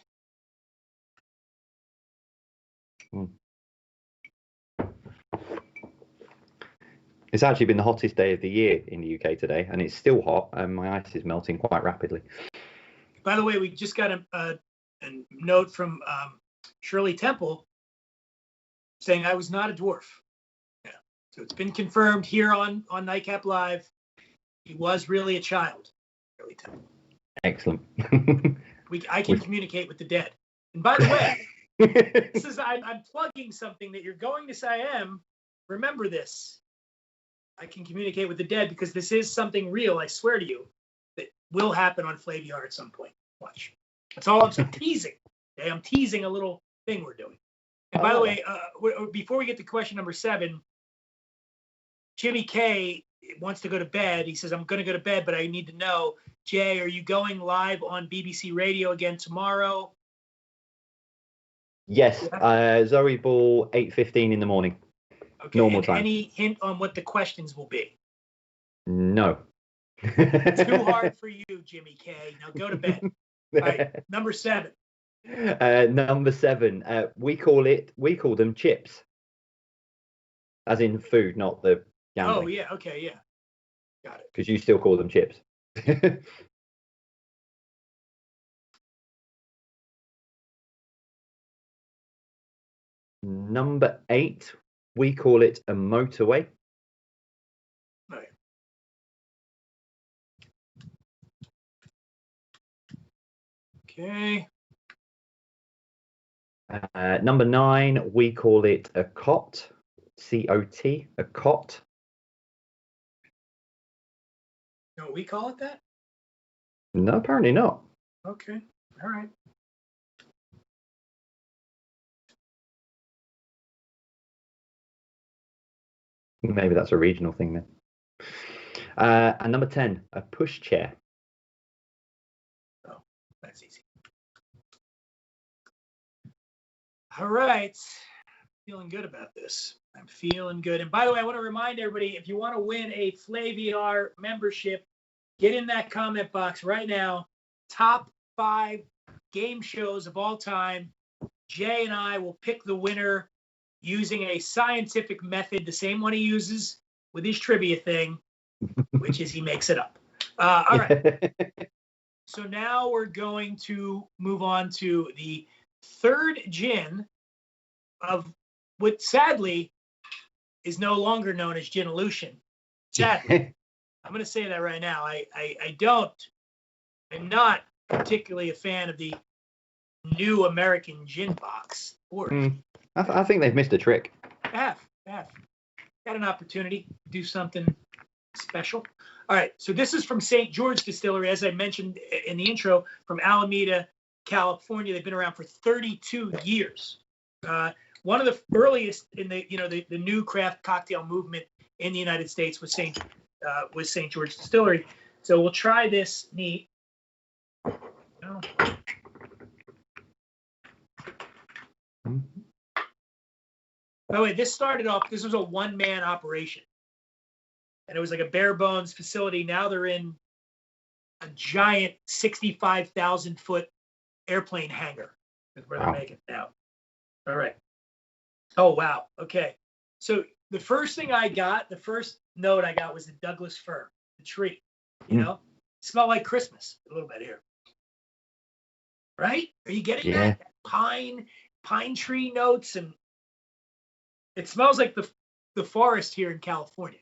It's actually been the hottest day of the year in the UK today, and it's still hot, and my ice is melting quite rapidly.
By the way, we just got a note from Shirley Temple saying I was not a dwarf. Yeah. So it's been confirmed here on NightCap Live. He was really a child, Shirley Temple.
Excellent.
I can communicate with the dead. And by the way, This is I'm plugging something that you're going to say I am. Remember this. I can communicate with the dead because this is something real, I swear to you, that will happen on Flaviar at some point. Watch. That's all I'm teasing. Okay? I'm teasing a little thing we're doing. And by the way, before we get to question number 7, Jimmy K wants to go to bed. He says, I'm going to go to bed, but I need to know, Jay, are you going live on BBC Radio again tomorrow?
Yes, Zoe Ball, 8:15 in the morning.
Okay.
Normal
and
time.
Any hint on what the questions will be?
No.
Too hard for you, Jimmy K. Now go to bed. All right, number 7.
Number 7. We call them chips. As in food, not the gambling.
Oh, yeah. Okay, yeah. Got it.
Because you still call them chips. Number 8, we call it a motorway.
Right. Okay.
Number 9, we call it a cot. C-O-T, a cot.
No, we call it that?
No, apparently not.
Okay. All right.
Maybe that's a regional thing then. And number 10, a pushchair.
Oh, that's easy. All right. Feeling good about this. I'm feeling good. And by the way, I want to remind everybody, if you want to win a Flaviar membership, get in that comment box right now. Top 5 game shows of all time. Jay and I will pick the winner using a scientific method, the same one he uses with his trivia thing, which is he makes it up. All right. So now we're going to move on to the 3rd gin of what sadly is no longer known as Gin-Elution. Sadly. I'm going to say that right now. I'm not particularly a fan of the new American gin box.
I think they've missed a trick.
I have. Got an opportunity to do something special. All right, so this is from St. George Distillery, as I mentioned in the intro, from Alameda, California. They've been around for 32 years. One of the earliest in the new craft cocktail movement in the United States was St. George Distillery. So we'll try this neat. Oh. By the way, this was a one-man operation. And it was like a bare bones facility. Now they're in a giant 65,000-foot airplane hangar. That's where they're making it now. All right. Oh, wow. Okay. So the first note I got was the Douglas fir, the tree. You know, smell like Christmas a little bit here. Right? Are you getting that? Pine tree notes, and it smells like the forest here in California.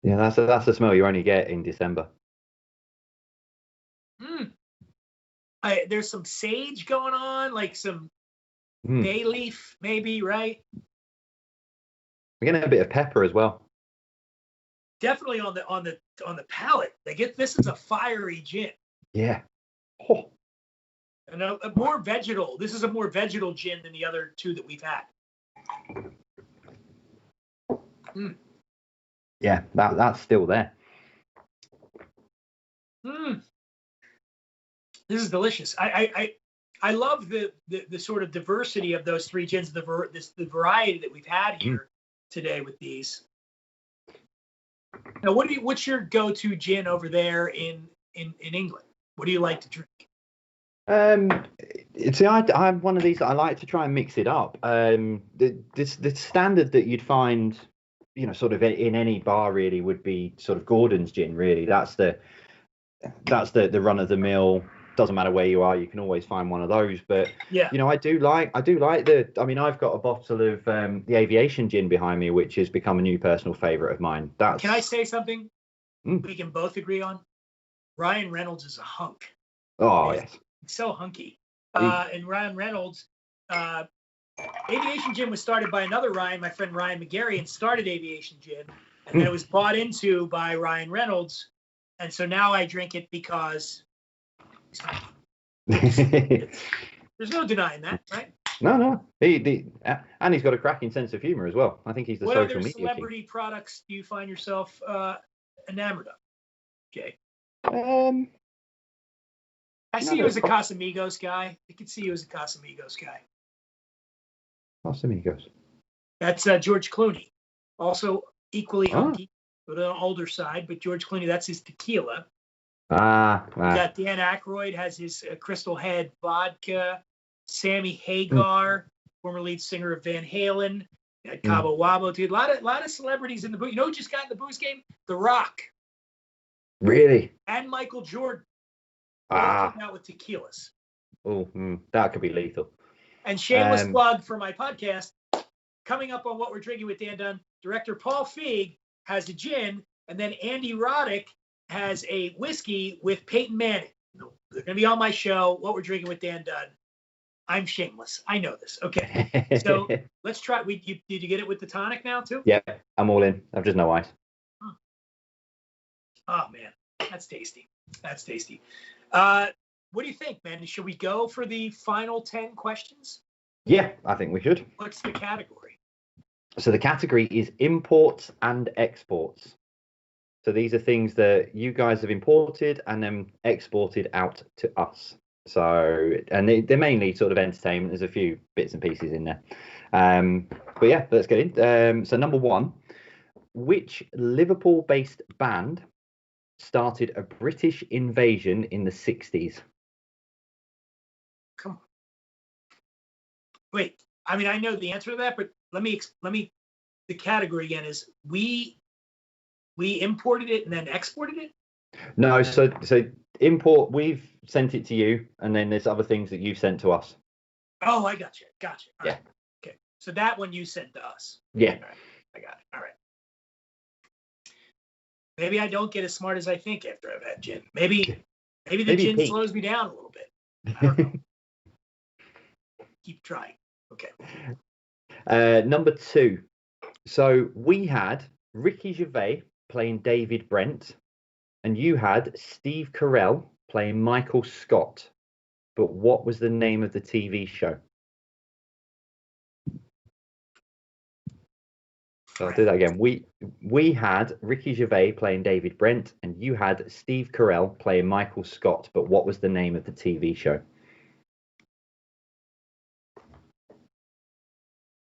Yeah, that's the smell you only get in December.
There's some sage going on, like some bay leaf, maybe, right?
We're getting a bit of pepper as well.
Definitely on the palate. This is a fiery gin.
Yeah. Oh.
And a more vegetal. This is a more vegetal gin than the other 2 that we've had.
Yeah, that's still there.
This is delicious. I love the sort of diversity of those 3 gins, the variety that we've had here today with these. Now, what's your go-to gin over there in England? What do you like to drink?
See, I'm one of these. I like to try and mix it up. The standard that you'd find, sort of in any bar really would be sort of Gordon's gin. Really, that's the run of the mill. Doesn't matter where you are, you can always find one of those. But
yeah,
I do like the. I mean, I've got a bottle of the Aviation gin behind me, which has become a new personal favorite of mine.
Can I say something we can both agree on? Ryan Reynolds is a hunk.
Oh, yes.
He's so hunky. and Ryan Reynolds. Aviation Gin was started by another Ryan, my friend Ryan McGarry, and started Aviation Gin. And then it was bought into by Ryan Reynolds. And so now I drink it because there's no denying that, right?
No. And he's got a cracking sense of humor as well. I think he's the
what
social
other
media
celebrity products do you find yourself enamored of, Jay?
king.
I see you as a Casamigos guy. I can see you as a Casamigos guy.
Casamigos.
That's George Clooney. Also equally hunky, but on the older side. But George Clooney, that's his tequila. Got Dan Aykroyd has his Crystal Head vodka. Sammy Hagar, former lead singer of Van Halen. Cabo Wabo, dude. A lot of celebrities in the booze. You know who just got in the booze game? The Rock.
Really?
And Michael Jordan. All came out with tequilas.
That could be lethal.
And shameless plug for my podcast. Coming up on What We're Drinking with Dan Dunn, director Paul Feig has a gin, and then Andy Roddick has a whiskey with Peyton Manning. They're going to be on my show, What We're Drinking with Dan Dunn. I'm shameless. I know this. Okay. So let's try. Did you get it with the tonic now, too?
Yeah, I'm all in. I've just no ice.
Oh, man. That's tasty. That's tasty. What do you think, man? Should we go for the final 10 questions?
Yeah, I think we should.
What's the category?
So the category is imports and exports. So these are things that you guys have imported and then exported out to us. So, and they're mainly sort of entertainment. There's a few bits and pieces in there. But yeah, let's get in. So number one, which Liverpool-based band started a British invasion in the 60s?
Come on. Wait, I mean, I know the answer to that, but let me, the category again is we imported it and then exported it?
No, so import, we've sent it to you, and then there's other things that you've sent to us.
Oh, I got you. All
yeah.
Right. Okay. So that one you sent to us.
Yeah.
All right. I got it. All right. Maybe I don't get as smart as I think after I've had gin. Maybe the gin slows me down a little bit. I don't know. Keep trying. Okay.
Number two. So we had Ricky Gervais playing David Brent, and you had Steve Carell playing Michael Scott. But what was the name of the TV show? So I'll do that again. We had Ricky Gervais playing David Brent, and you had Steve Carell playing Michael Scott. But what was the name of the TV show?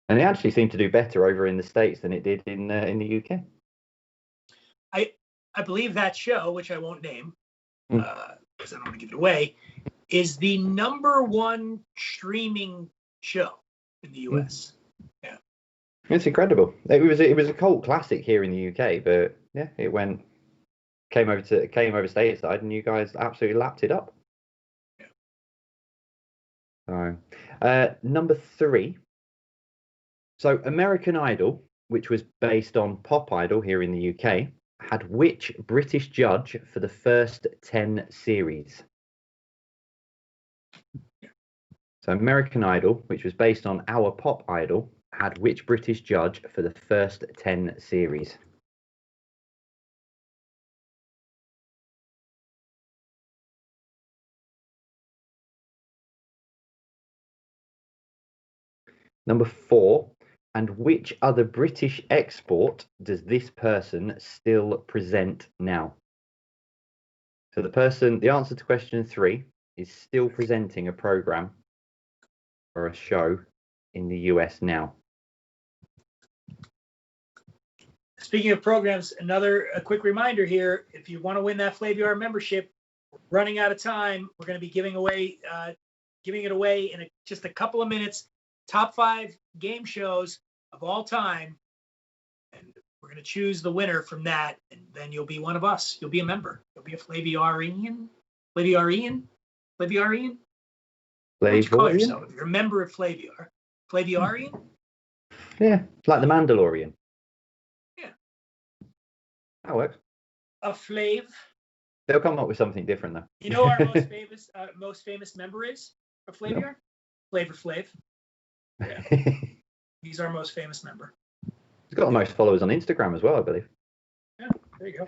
And it actually seemed to do better over in the States than it did in the UK.
I believe that show, which I won't name because I don't want to give it away, is the #1 streaming show in the US. Yeah,
it's incredible. It was a cult classic here in the UK, but yeah, it came over stateside, and you guys absolutely lapped it up. Yeah. So, number 3. So American Idol, which was based on Pop Idol here in the UK, had which British judge for the first 10 series? So American Idol, which was based on our Pop Idol, had which British judge for the first 10 series? Number 4. And which other British export does this person still present now? So the answer to question 3 is still presenting a program or a show in the US now.
Speaking of programs, a quick reminder here: if you want to win that Flaviar membership, we're running out of time. We're going to be giving it away in just a couple of minutes. Top 5 game shows of all time, and we're going to choose the winner from that, and then you'll be one of us. You'll be a member. You'll be a Flaviarian. What would you call yourself? If you're a member of Flaviar. Flaviarian?
Yeah, it's like the Mandalorian.
Yeah.
That works.
A Flav.
They'll come up with something different, though.
You know our most famous member is? of Flaviar? Flavor Flav. Yeah. He's our most famous member.
He's got the most followers on Instagram as well, I believe.
Yeah, there you go.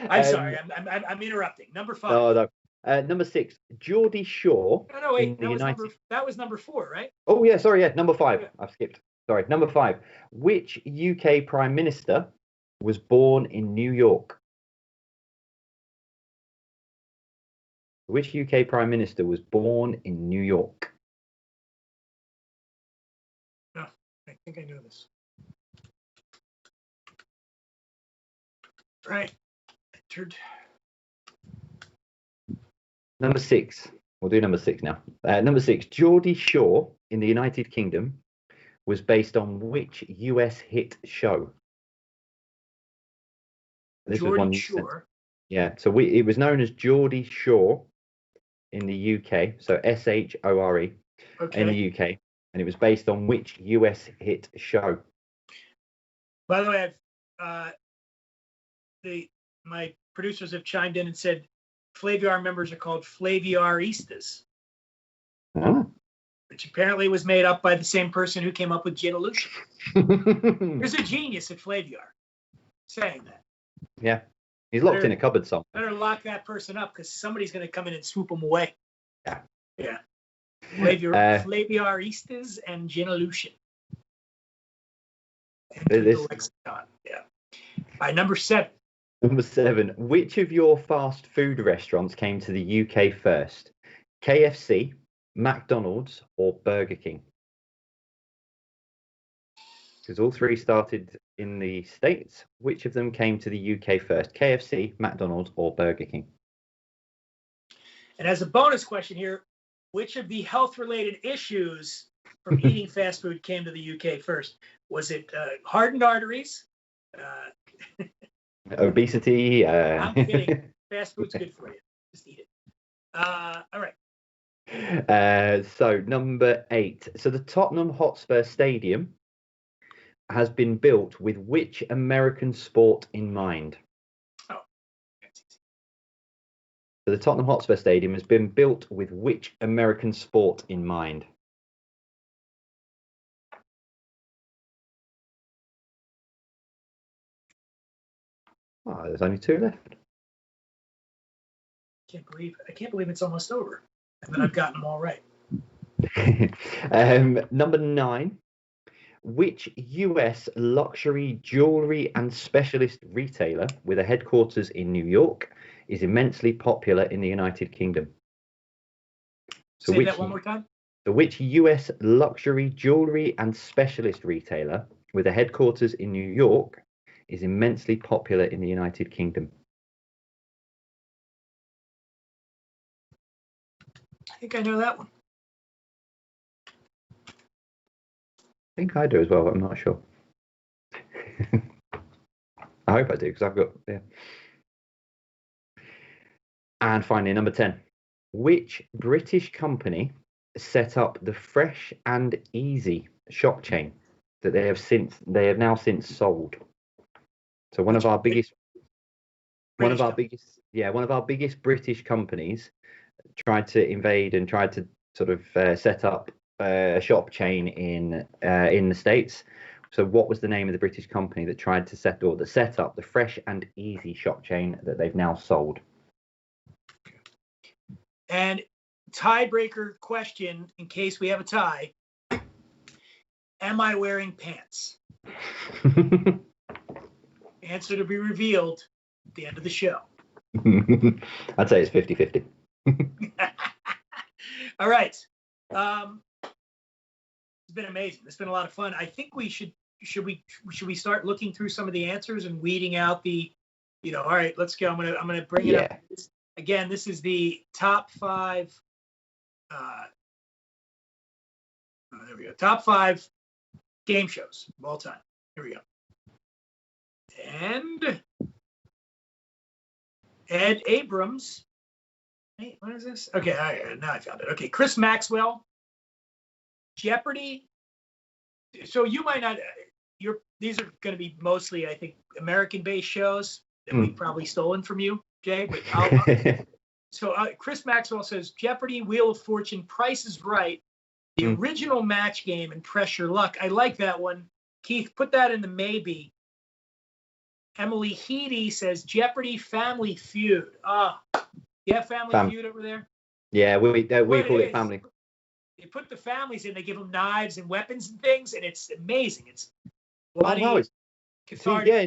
I'm sorry, I'm interrupting. Number 5.
No. Number 6, Geordie Shore.
No, wait.
In
That was number 4, right?
Oh yeah, sorry, yeah, number 5. I've skipped. Sorry, number 5. Which UK Prime Minister was born in New York? Which UK Prime Minister was born in New York?
No, I think I know this. Right. Entered.
Number 6. We'll do number 6 now. Number 6, Geordie Shore in the United Kingdom was based on which US hit show? This was one.
Shore.
Yeah, so it was known as Geordie Shore in the UK, so Shore in the UK, and it was based on which US hit show?
By the way, my producers have chimed in and said Flaviar members are called Flaviaristas, which apparently was made up by the same person who came up with distillation. There's a genius at Flaviar saying that.
Yeah, he's locked in a cupboard somewhere.
Better lock that person up because somebody's going to come in and swoop him away. Yeah. Flaviaristas and distillation. Lexicon. Yeah. By number 7.
Number 7. Which of your fast food restaurants came to the UK first? KFC, McDonald's, or Burger King? Because all 3 started in the States. Which of them came to the UK first? KFC, McDonald's, or Burger King?
And as a bonus question here, which of the health-related issues from eating fast food came to the UK first? Was it hardened arteries?
Obesity?
I'm kidding. Fast food's good for you. Just eat it. All
right. So number 8. So the Tottenham Hotspur Stadium has been built with which American sport in mind?
Oh.
So the Tottenham Hotspur Stadium has been built with which American sport in mind? Oh, there's only 2 left.
I can't believe it's almost over. And then I've gotten them all right.
Number 9. Which US luxury jewelry and specialist retailer with a headquarters in New York is immensely popular in the United Kingdom? So
Say that one more time.
So which US luxury jewelry and specialist retailer with a headquarters in New York is immensely popular in the United Kingdom?
I think I know that one.
I think I do as well, but I'm not sure. I hope I do, because I've got, yeah. And finally, number 10. Which British company set up the Fresh and Easy shop chain that they have now since sold? So one of our biggest British companies tried to invade and tried to sort of set up a shop chain in the States. So what was the name of the British company that tried to set up the Fresh and Easy shop chain that they've now sold?
And tiebreaker question, in case we have a tie: am I wearing pants? Answer to be revealed at the end of the show.
I'd say it's 50-50.
All right. It's been amazing. It's been a lot of fun. I think we should we start looking through some of the answers and weeding out the, all right, let's go. I'm gonna bring it up. Again, this is the top 5. There we go. Top 5 game shows of all time. Here we go. And Ed Abrams. Hey, what is this? Okay, now I found it. Okay, Chris Maxwell, Jeopardy. So you might not. These are going to be mostly, I think, American-based shows that we've probably stolen from you, Jay. But So Chris Maxwell says Jeopardy, Wheel of Fortune, Price is Right, the original Match Game, and Pressure Luck. I like that one. Keith, put that in the maybe. Emily Heedy says Jeopardy, Family Feud. You have Family Feud over there?
Yeah, we call it Family.
They put the families in. They give them knives and weapons and things, and it's amazing. It's bloody.
Oh, no,
cathartic.
Yeah,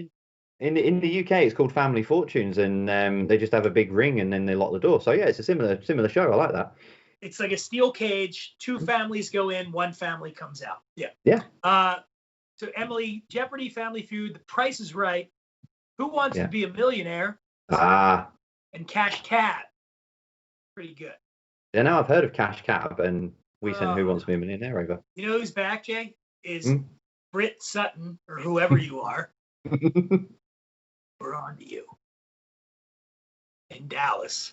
in the UK it's called Family Fortunes, and they just have a big ring and then they lock the door. So yeah, it's a similar show. I like that.
It's like a steel cage. 2 families go in, 1 family comes out. Yeah.
Yeah.
So Emily, Jeopardy, Family Feud, The Price is Right, Who Wants to Be a Millionaire, and Cash Cab. Pretty good.
Yeah, now I've heard of Cash Cab, and we sent Who Wants to Be a Millionaire over.
You know who's back, Jay? Is Britt Sutton, or whoever you are. We're on to you. In Dallas.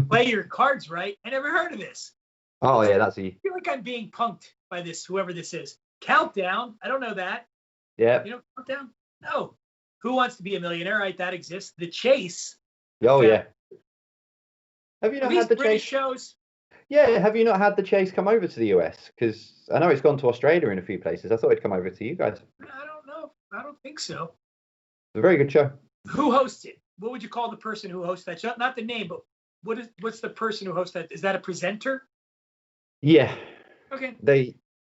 Play your cards right. I never heard of this.
Oh, yeah, that's
I feel like I'm being punked by this, whoever this is. Countdown. I don't know that.
Yeah.
You know Countdown? No. Who Wants to Be a Millionaire? Right, that exists. The Chase.
Oh, yeah. Have you not
had
the
British
Chase
shows?
Yeah, have you not had the Chase come over to the US? Because I know it's gone to Australia in a few places. I thought it'd come over to you guys.
I don't know. I don't think so.
It's a very good show.
Who hosts it? What would you call the person who hosts that show? Not the name, but what's the person who hosts that? Is that a presenter?
Yeah.
Okay.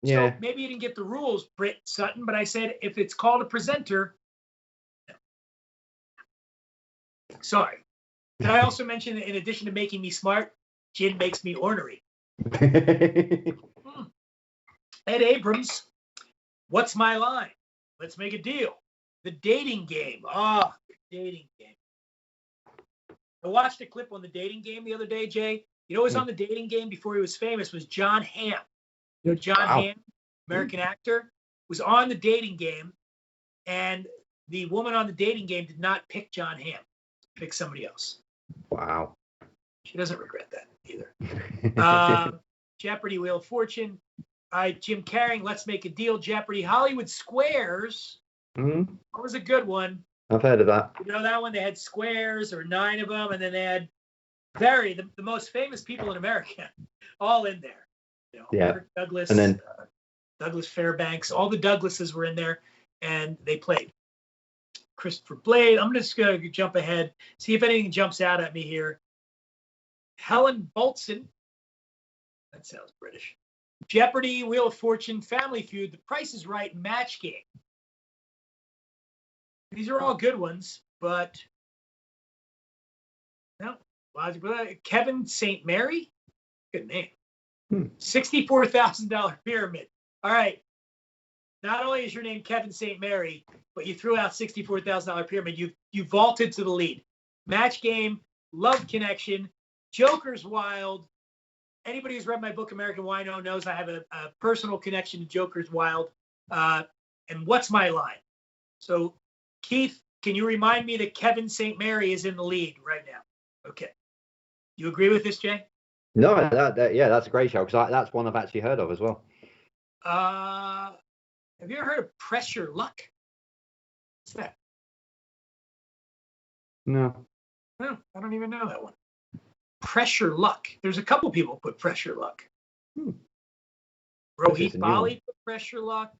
So
maybe you didn't get the rules, Britt Sutton, but I said if it's called a presenter. No. Sorry. And I also mentioned that in addition to making me smart, gin makes me ornery. Ed Abrams, What's My Line? Let's Make a Deal. The Dating Game. The Dating Game. I watched a clip on The Dating Game the other day, Jay. You know who was on The Dating Game before he was famous was John Hamm. You know John Hamm, American actor, was on The Dating Game, and the woman on The Dating Game did not pick John Hamm. Pick somebody else.
Wow.
She doesn't regret that either. Jeopardy, Wheel of Fortune. Jim Carrey, Let's Make a Deal. Jeopardy, Hollywood Squares. That was a good one.
I've heard of that.
You know that one? They had squares, or 9 of them, and then they had the most famous people in America all in there. You know, Kirk Douglas,
and then
Douglas Fairbanks, all the Douglases were in there, and they played. Christopher Blade. I'm just going to jump ahead, see if anything jumps out at me here. Helen Bolton. That sounds British. Jeopardy, Wheel of Fortune, Family Feud, The Price is Right, Match Game. These are all good ones, but no. Kevin St. Mary. Good name. $64,000 pyramid. All right. Not only is your name Kevin St. Mary, but you threw out $64,000 pyramid. You vaulted to the lead. Match Game, Love Connection, Joker's Wild. Anybody who's read my book, American Wino, knows I have a personal connection to Joker's Wild. And What's My Line? So, Keith, can you remind me that Kevin St. Mary is in the lead right now? Okay. You agree with this, Jay?
No, that's a great show because that's one I've actually heard of as well.
Have you ever heard of Pressure Luck? What's that?
No.
No, I don't even know that one. Pressure Luck. There's a couple people put Pressure Luck. Rohit Bali put Pressure Luck.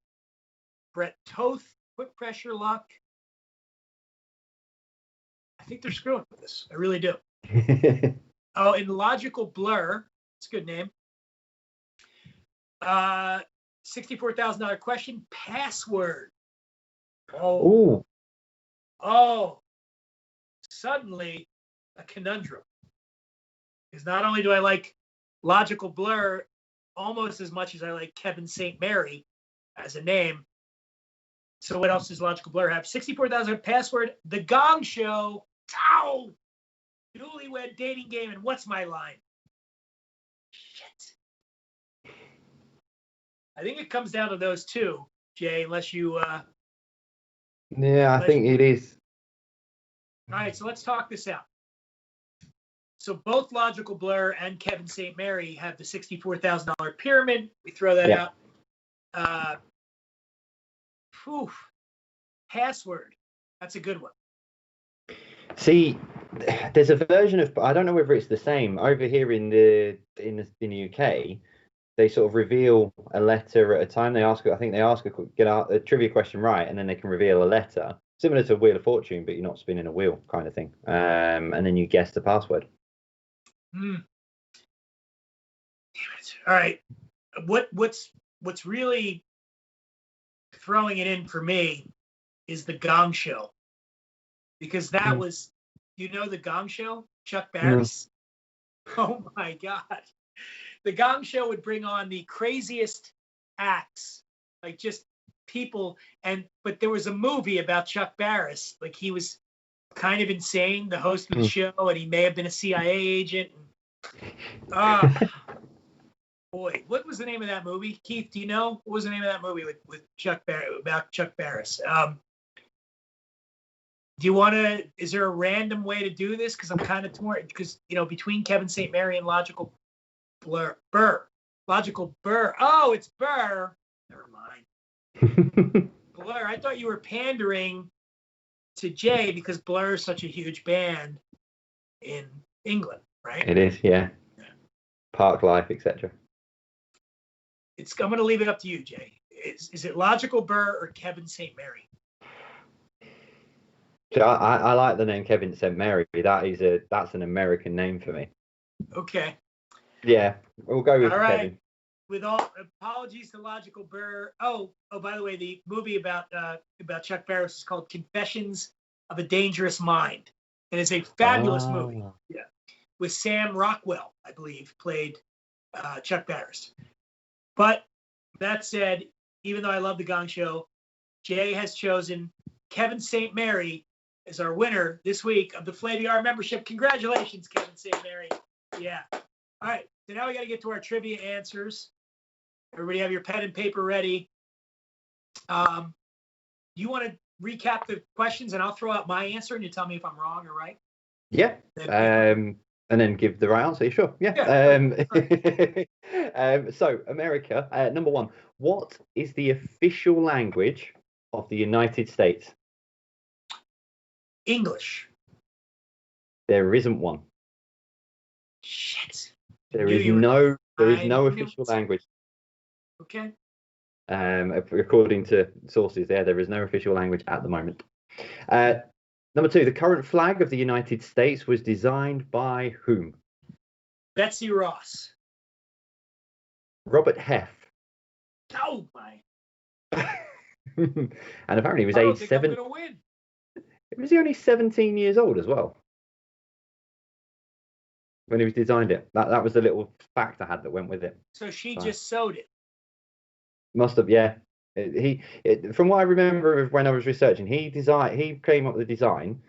Brett Toth put Pressure Luck. I think they're screwing with this. I really do. In Logical Blur. It's a good name. $64,000 question. Password. Oh. Suddenly a conundrum. Because not only do I like Logical Blur almost as much as I like Kevin St. Mary as a name. So what else does Logical Blur have? 64,000 Password, The Gong Show, Newlywed Dating Game, and What's My Line? Shit. I think it comes down to those two, Jay, unless you...
I think it is.
All right, so let's talk this out. So both Logical Blur and Kevin St. Mary have the $64,000 pyramid. We throw that out. Password. That's a good one.
See, there's a version of, I don't know whether it's the same over here in the UK. They sort of reveal a letter at a time. I think they ask get a trivia question right, and then they can reveal a letter, similar to Wheel of Fortune, but you're not spinning a wheel kind of thing. And then you guess the password.
Damn it. All right. What's really throwing it in for me is the Gong Show, because that was, the Gong Show, Chuck Barris. Oh my God. The Gong Show would bring on the craziest acts, like just people. But there was a movie about Chuck Barris. Like, he was kind of insane, the host of the show, and he may have been a CIA agent. Boy, what was the name of that movie? Keith, do you know? What was the name of that movie with Chuck about Chuck Barris? Do you want to, is there a random way to do this? Because I'm kind of torn, because, between Kevin St. Mary and Logical Burr. Oh, it's Burr. Never mind. Blur. I thought you were pandering to Jay because Blur is such a huge band in England, right?
It is, yeah. Park Life, etc.
I'm going to leave it up to you, Jay. Is it Logical Burr or Kevin St. Mary?
So I like the name Kevin St. Mary. That's an American name for me.
Okay.
Yeah, we'll go with
all right.
Kevin.
With all apologies to Logical Burr. Oh, by the way, the movie about Chuck Barris is called Confessions of a Dangerous Mind, and it's a fabulous movie. Yeah, with Sam Rockwell, I believe, played Chuck Barris. But that said, even though I love the Gong Show, Jay has chosen Kevin St. Mary as our winner this week of the Flaviar membership. Congratulations, Kevin St. Mary. Yeah. All right. So now we got to get to our trivia answers. Everybody have your pen and paper ready. You want to recap the questions, and I'll throw out my answer, and you tell me if I'm wrong or right?
Yeah. And then give the right answer. Sure. Yeah. So America, number one. What is the official language of the United States?
English.
There isn't one.
Shit.
There is no official language.
Okay.
According to sources, there is no official language at the moment. Number two, the current flag of the United States was designed by whom?
Betsy Ross.
Robert Heff.
Oh my.
And apparently he was age 7. Was he only 17 years old as well when he was designed it? That was the little fact I had that went with it.
So she just sewed it.
Must have, yeah. From what I remember of when I was researching, he came up with the design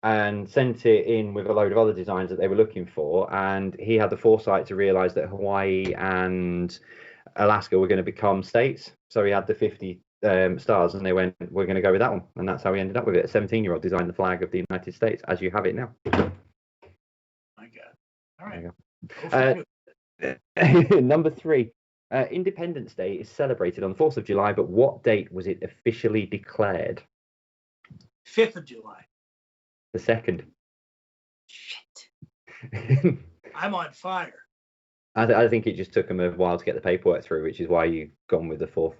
and sent it in with a load of other designs that they were looking for, and he had the foresight to realize that Hawaii and Alaska were going to become states, so he had the 50 stars, and they went, we're going to go with that one, and that's how we ended up with it. A 17-year-old designed the flag of the United States as you have it now.
My God. All
right. Number three. Independence Day is celebrated on the 4th of July, but what date was it officially declared?
5th of July.
The 2nd.
Shit. I'm on fire.
I think it just took them a while to get the paperwork through, which is why you've gone with the 4th.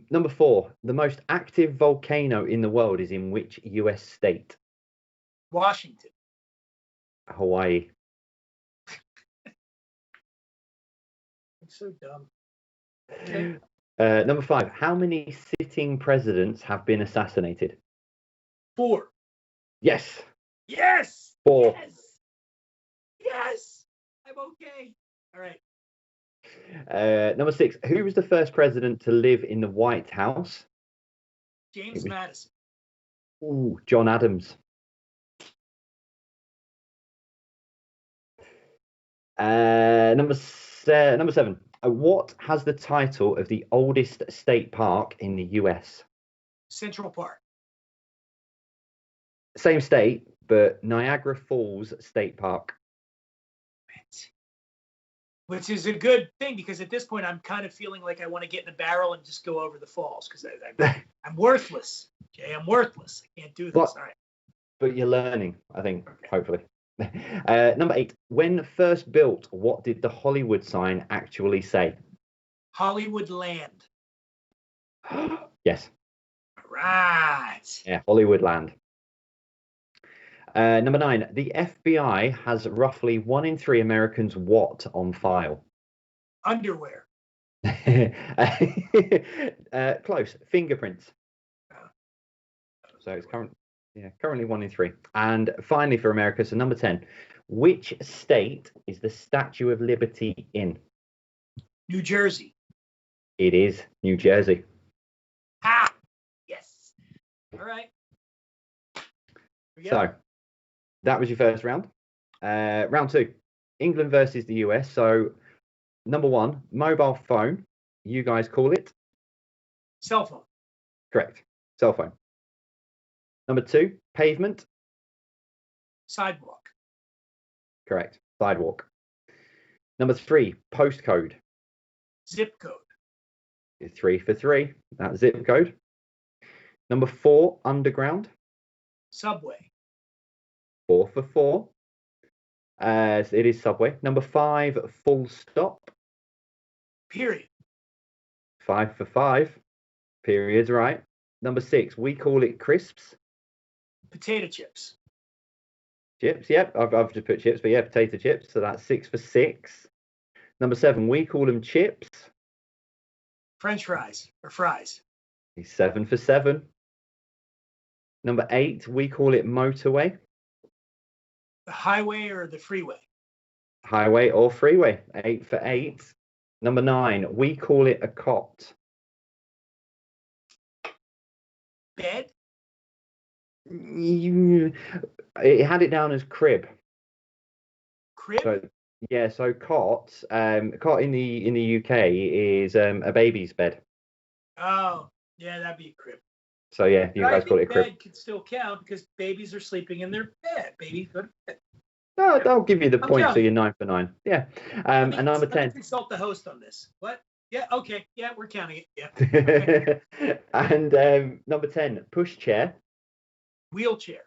Number four. The most active volcano in the world is in which US state?
Washington.
Hawaii.
So dumb. Okay.
Number five. How many sitting presidents have been assassinated?
4.
Yes. 4.
Yes. I'm okay. All right.
Number 6. Who was the first president to live in the White House?
James Madison.
Ooh, John Adams. Number 7. What has the title of the oldest state park in the US?
Central Park.
Same state, but Niagara Falls State Park.
Which is a good thing, because at this point I'm kind of feeling like I want to get in the barrel and just go over the falls, because I'm worthless, Jay. I'm worthless. I can't do this.
Well,
all right.
but you're learning, I think, hopefully. Number 8. When first built, what did the Hollywood sign actually say?
Hollywood Land.
Yes.
Right.
Yeah, Hollywood Land. Number 9. The FBI has roughly 1 in 3 Americans what on file?
Underwear.
Close. Fingerprints. So it's currently 1 in 3. And finally for America, so number 10. Which state is the Statue of Liberty in?
New Jersey.
It is New Jersey.
Ah, yes. All right.
So that was your first round. Round 2, England versus the US. So number 1, mobile phone. You guys call it?
Cell phone.
Correct. Cell phone. Number 2, pavement.
Sidewalk.
Correct. Sidewalk. Number 3, postcode.
Zip code.
3 for 3. That's zip code. Number 4, underground.
Subway.
4 for 4. It is subway. Number 5, full stop.
Period.
5 for 5. Period's right. Number 6, we call it crisps.
Potato chips.
Chips, yep. I've just put chips, but yeah, potato chips. So that's 6 for 6. Number 7, we call them chips.
French fries or fries.
7 for 7. Number 8, we call it motorway.
The highway or the freeway.
Highway or freeway. 8 for 8. Number 9, we call it a cot.
Bed.
It had it down as crib.
Crib.
So, yeah, so cot in the UK is a baby's bed.
Oh, yeah, that'd be a crib.
So yeah, you guys call it a crib.
Bed could still count because babies are sleeping in their bed. Babies go to bed.
No, I'll give you the point,
counting.
so you're 9 for 9. Yeah. And number 10.
Let's consult the host on this. What? Yeah, okay. Yeah, we're counting it. Yeah. Okay.
And number 10, pushchair.
Wheelchair.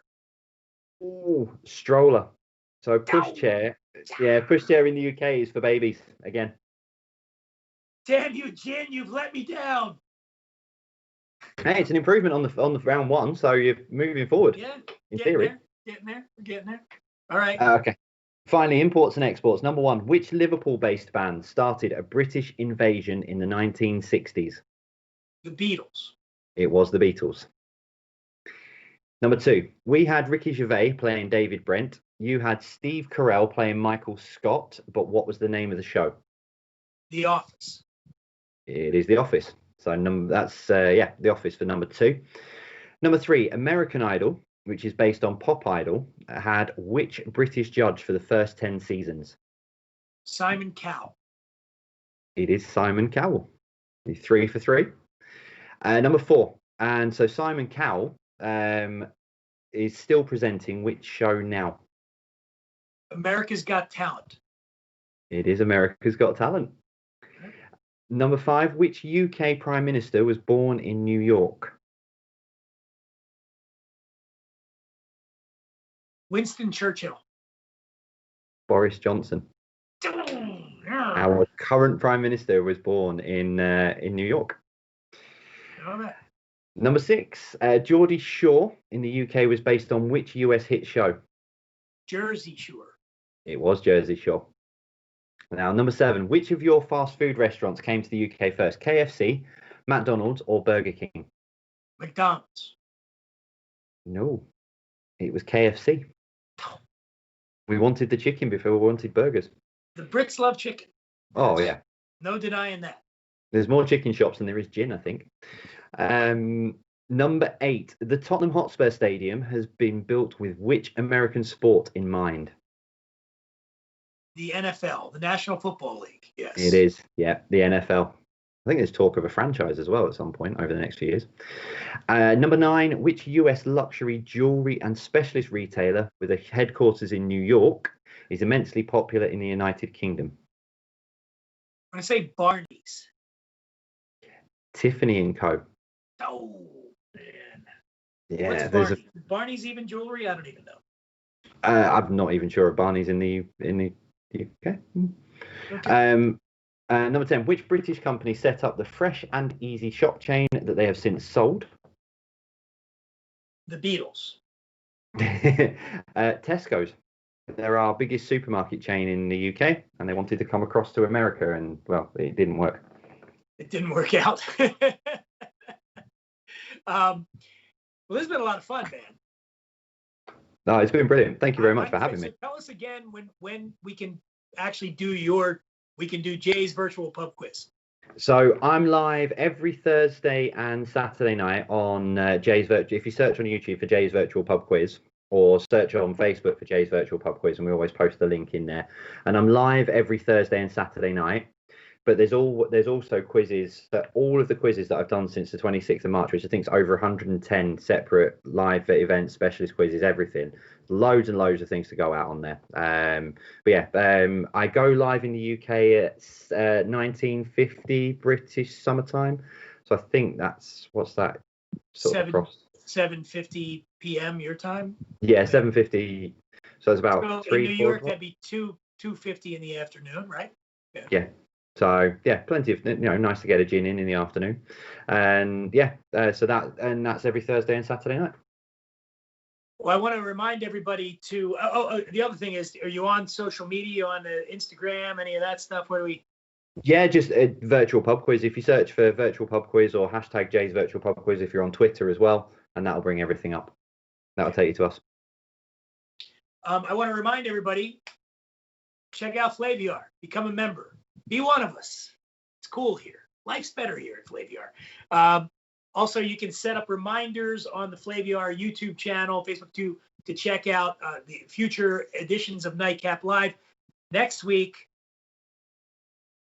Ooh, stroller. So pushchair. Yeah, pushchair in the UK is for babies again.
Damn you, Jen, you've let me down.
Hey, it's an improvement on the round 1, so you're moving forward.
Yeah.
In theory.
Getting there. We're getting there. All right.
Okay. Finally, imports and exports. Number 1, which Liverpool-based band started a British invasion in the 1960s?
The Beatles.
It was the Beatles. Number 2, we had Ricky Gervais playing David Brent. You had Steve Carell playing Michael Scott, but what was the name of the show?
The Office.
It is The Office. So that's The Office for number 2. Number 3, American Idol, which is based on Pop Idol, had which British judge for the first 10 seasons?
Simon Cowell.
It is Simon Cowell. 3 for 3. Number 4, and so Simon Cowell is still presenting which show now?
America's Got Talent.
It is America's Got Talent. Number 5, which UK Prime Minister was born in New York?
Winston Churchill.
Boris Johnson. Our current Prime Minister was born in New York.
All right.
Number 6, Geordie Shore in the UK was based on which US hit show?
Jersey Shore.
It was Jersey Shore. Now, number 7, which of your fast food restaurants came to the UK first? KFC, McDonald's, or Burger King?
McDonald's.
No, it was KFC. We wanted the chicken before we wanted burgers.
The Brits love chicken.
Oh, yeah.
No denying that.
There's more chicken shops than there is gin, I think. Number 8, the Tottenham Hotspur Stadium has been built with which American sport in mind?
The NFL, the National Football League. Yes.
It is, yeah, the NFL. I think there's talk of a franchise as well at some point over the next few years. Number 9, which US luxury jewelry and specialist retailer with a headquarters in New York is immensely popular in the United Kingdom?
I'm going to say Barney's.
Tiffany & Co.
Oh, man.
Yeah,
What's
there's
Barney? Barney's even jewelry? I don't even know.
I'm not even sure if Barney's in the UK.
Okay.
Number 10, which British company set up the Fresh and Easy shop chain that they have since sold?
The Beatles.
Tesco's. They're our biggest supermarket chain in the UK, and they wanted to come across to America, and well, it didn't work.
It didn't work out. Well, this has been a lot of fun, man.
No, it's been brilliant. Thank you very much for having me.
Tell us again when we can actually do Jay's virtual pub quiz.
So I'm live every Thursday and Saturday night on Jay's Virtual. If you search on YouTube for Jay's Virtual Pub Quiz, or search on Facebook for Jay's Virtual Pub Quiz, and we always post the link in there. And I'm live every Thursday and Saturday night. But there's also quizzes, that all of the quizzes that I've done since the 26th of March, which I think is over 110 separate live events, specialist quizzes, everything. Loads and loads of things to go out on there. But yeah, I go live in the UK at 1950 British summertime. So I think what's that? Sort of across
7:50 p.m. your time.
Yeah, 7:50. So it's about 3.
In New York, that'd be 2:50 in the afternoon, right?
Yeah. So yeah, plenty of nice to get a gin in the afternoon, and yeah, that's every Thursday and Saturday night.
Well, I want to remind everybody to. The other thing is, are you on social media, on Instagram, any of that stuff? Where do we?
Yeah, just a virtual pub quiz. If you search for virtual pub quiz or hashtag Jay's virtual pub quiz, if you're on Twitter as well, and that'll bring everything up. That'll take you to us.
I want to remind everybody, check out Flaviar, become a member. Be one of us. It's cool here. Life's better here at Flaviar. Also, you can set up reminders on the Flaviar YouTube channel, Facebook to check out the future editions of NightCap Live. Next week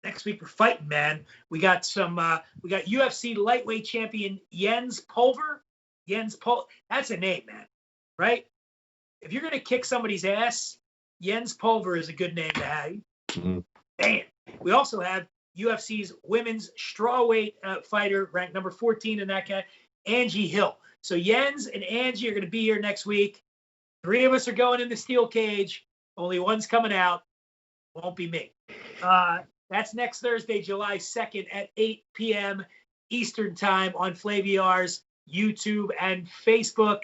we're fighting, man. We got UFC lightweight champion Jens Pulver. That's a name, man. Right? If you're gonna kick somebody's ass, Jens Pulver is a good name to have. Mm-hmm. Damn. We also have UFC's women's strawweight fighter, ranked number 14 in that cat, Angie Hill. So Jens and Angie are going to be here next week. 3 of us are going in the steel cage. Only one's coming out. Won't be me. That's next Thursday, July 2nd at 8 p.m. Eastern time on Flaviar's YouTube and Facebook.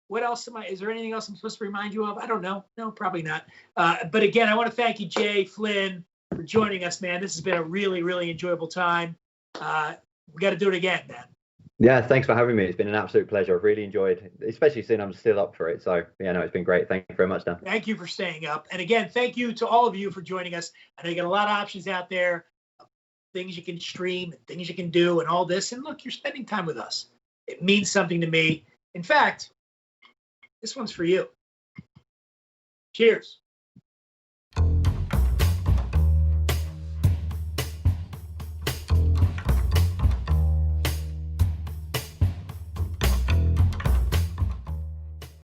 What else is there anything else I'm supposed to remind you of? I don't know. No, probably not. But again, I want to thank you, Jay Flynn, for joining us, man. This has been a really, really enjoyable time. We got to do it again, man.
Yeah, thanks for having me. It's been an absolute pleasure. I've really enjoyed, especially since I'm still up for it. So, yeah, no, it's been great. Thank you very much, Dan.
Thank you for staying up. And again, thank you to all of you for joining us. I know you got a lot of options out there, things you can stream, and things you can do, and all this. And look, you're spending time with us. It means something to me. In fact, this one's for you. Cheers.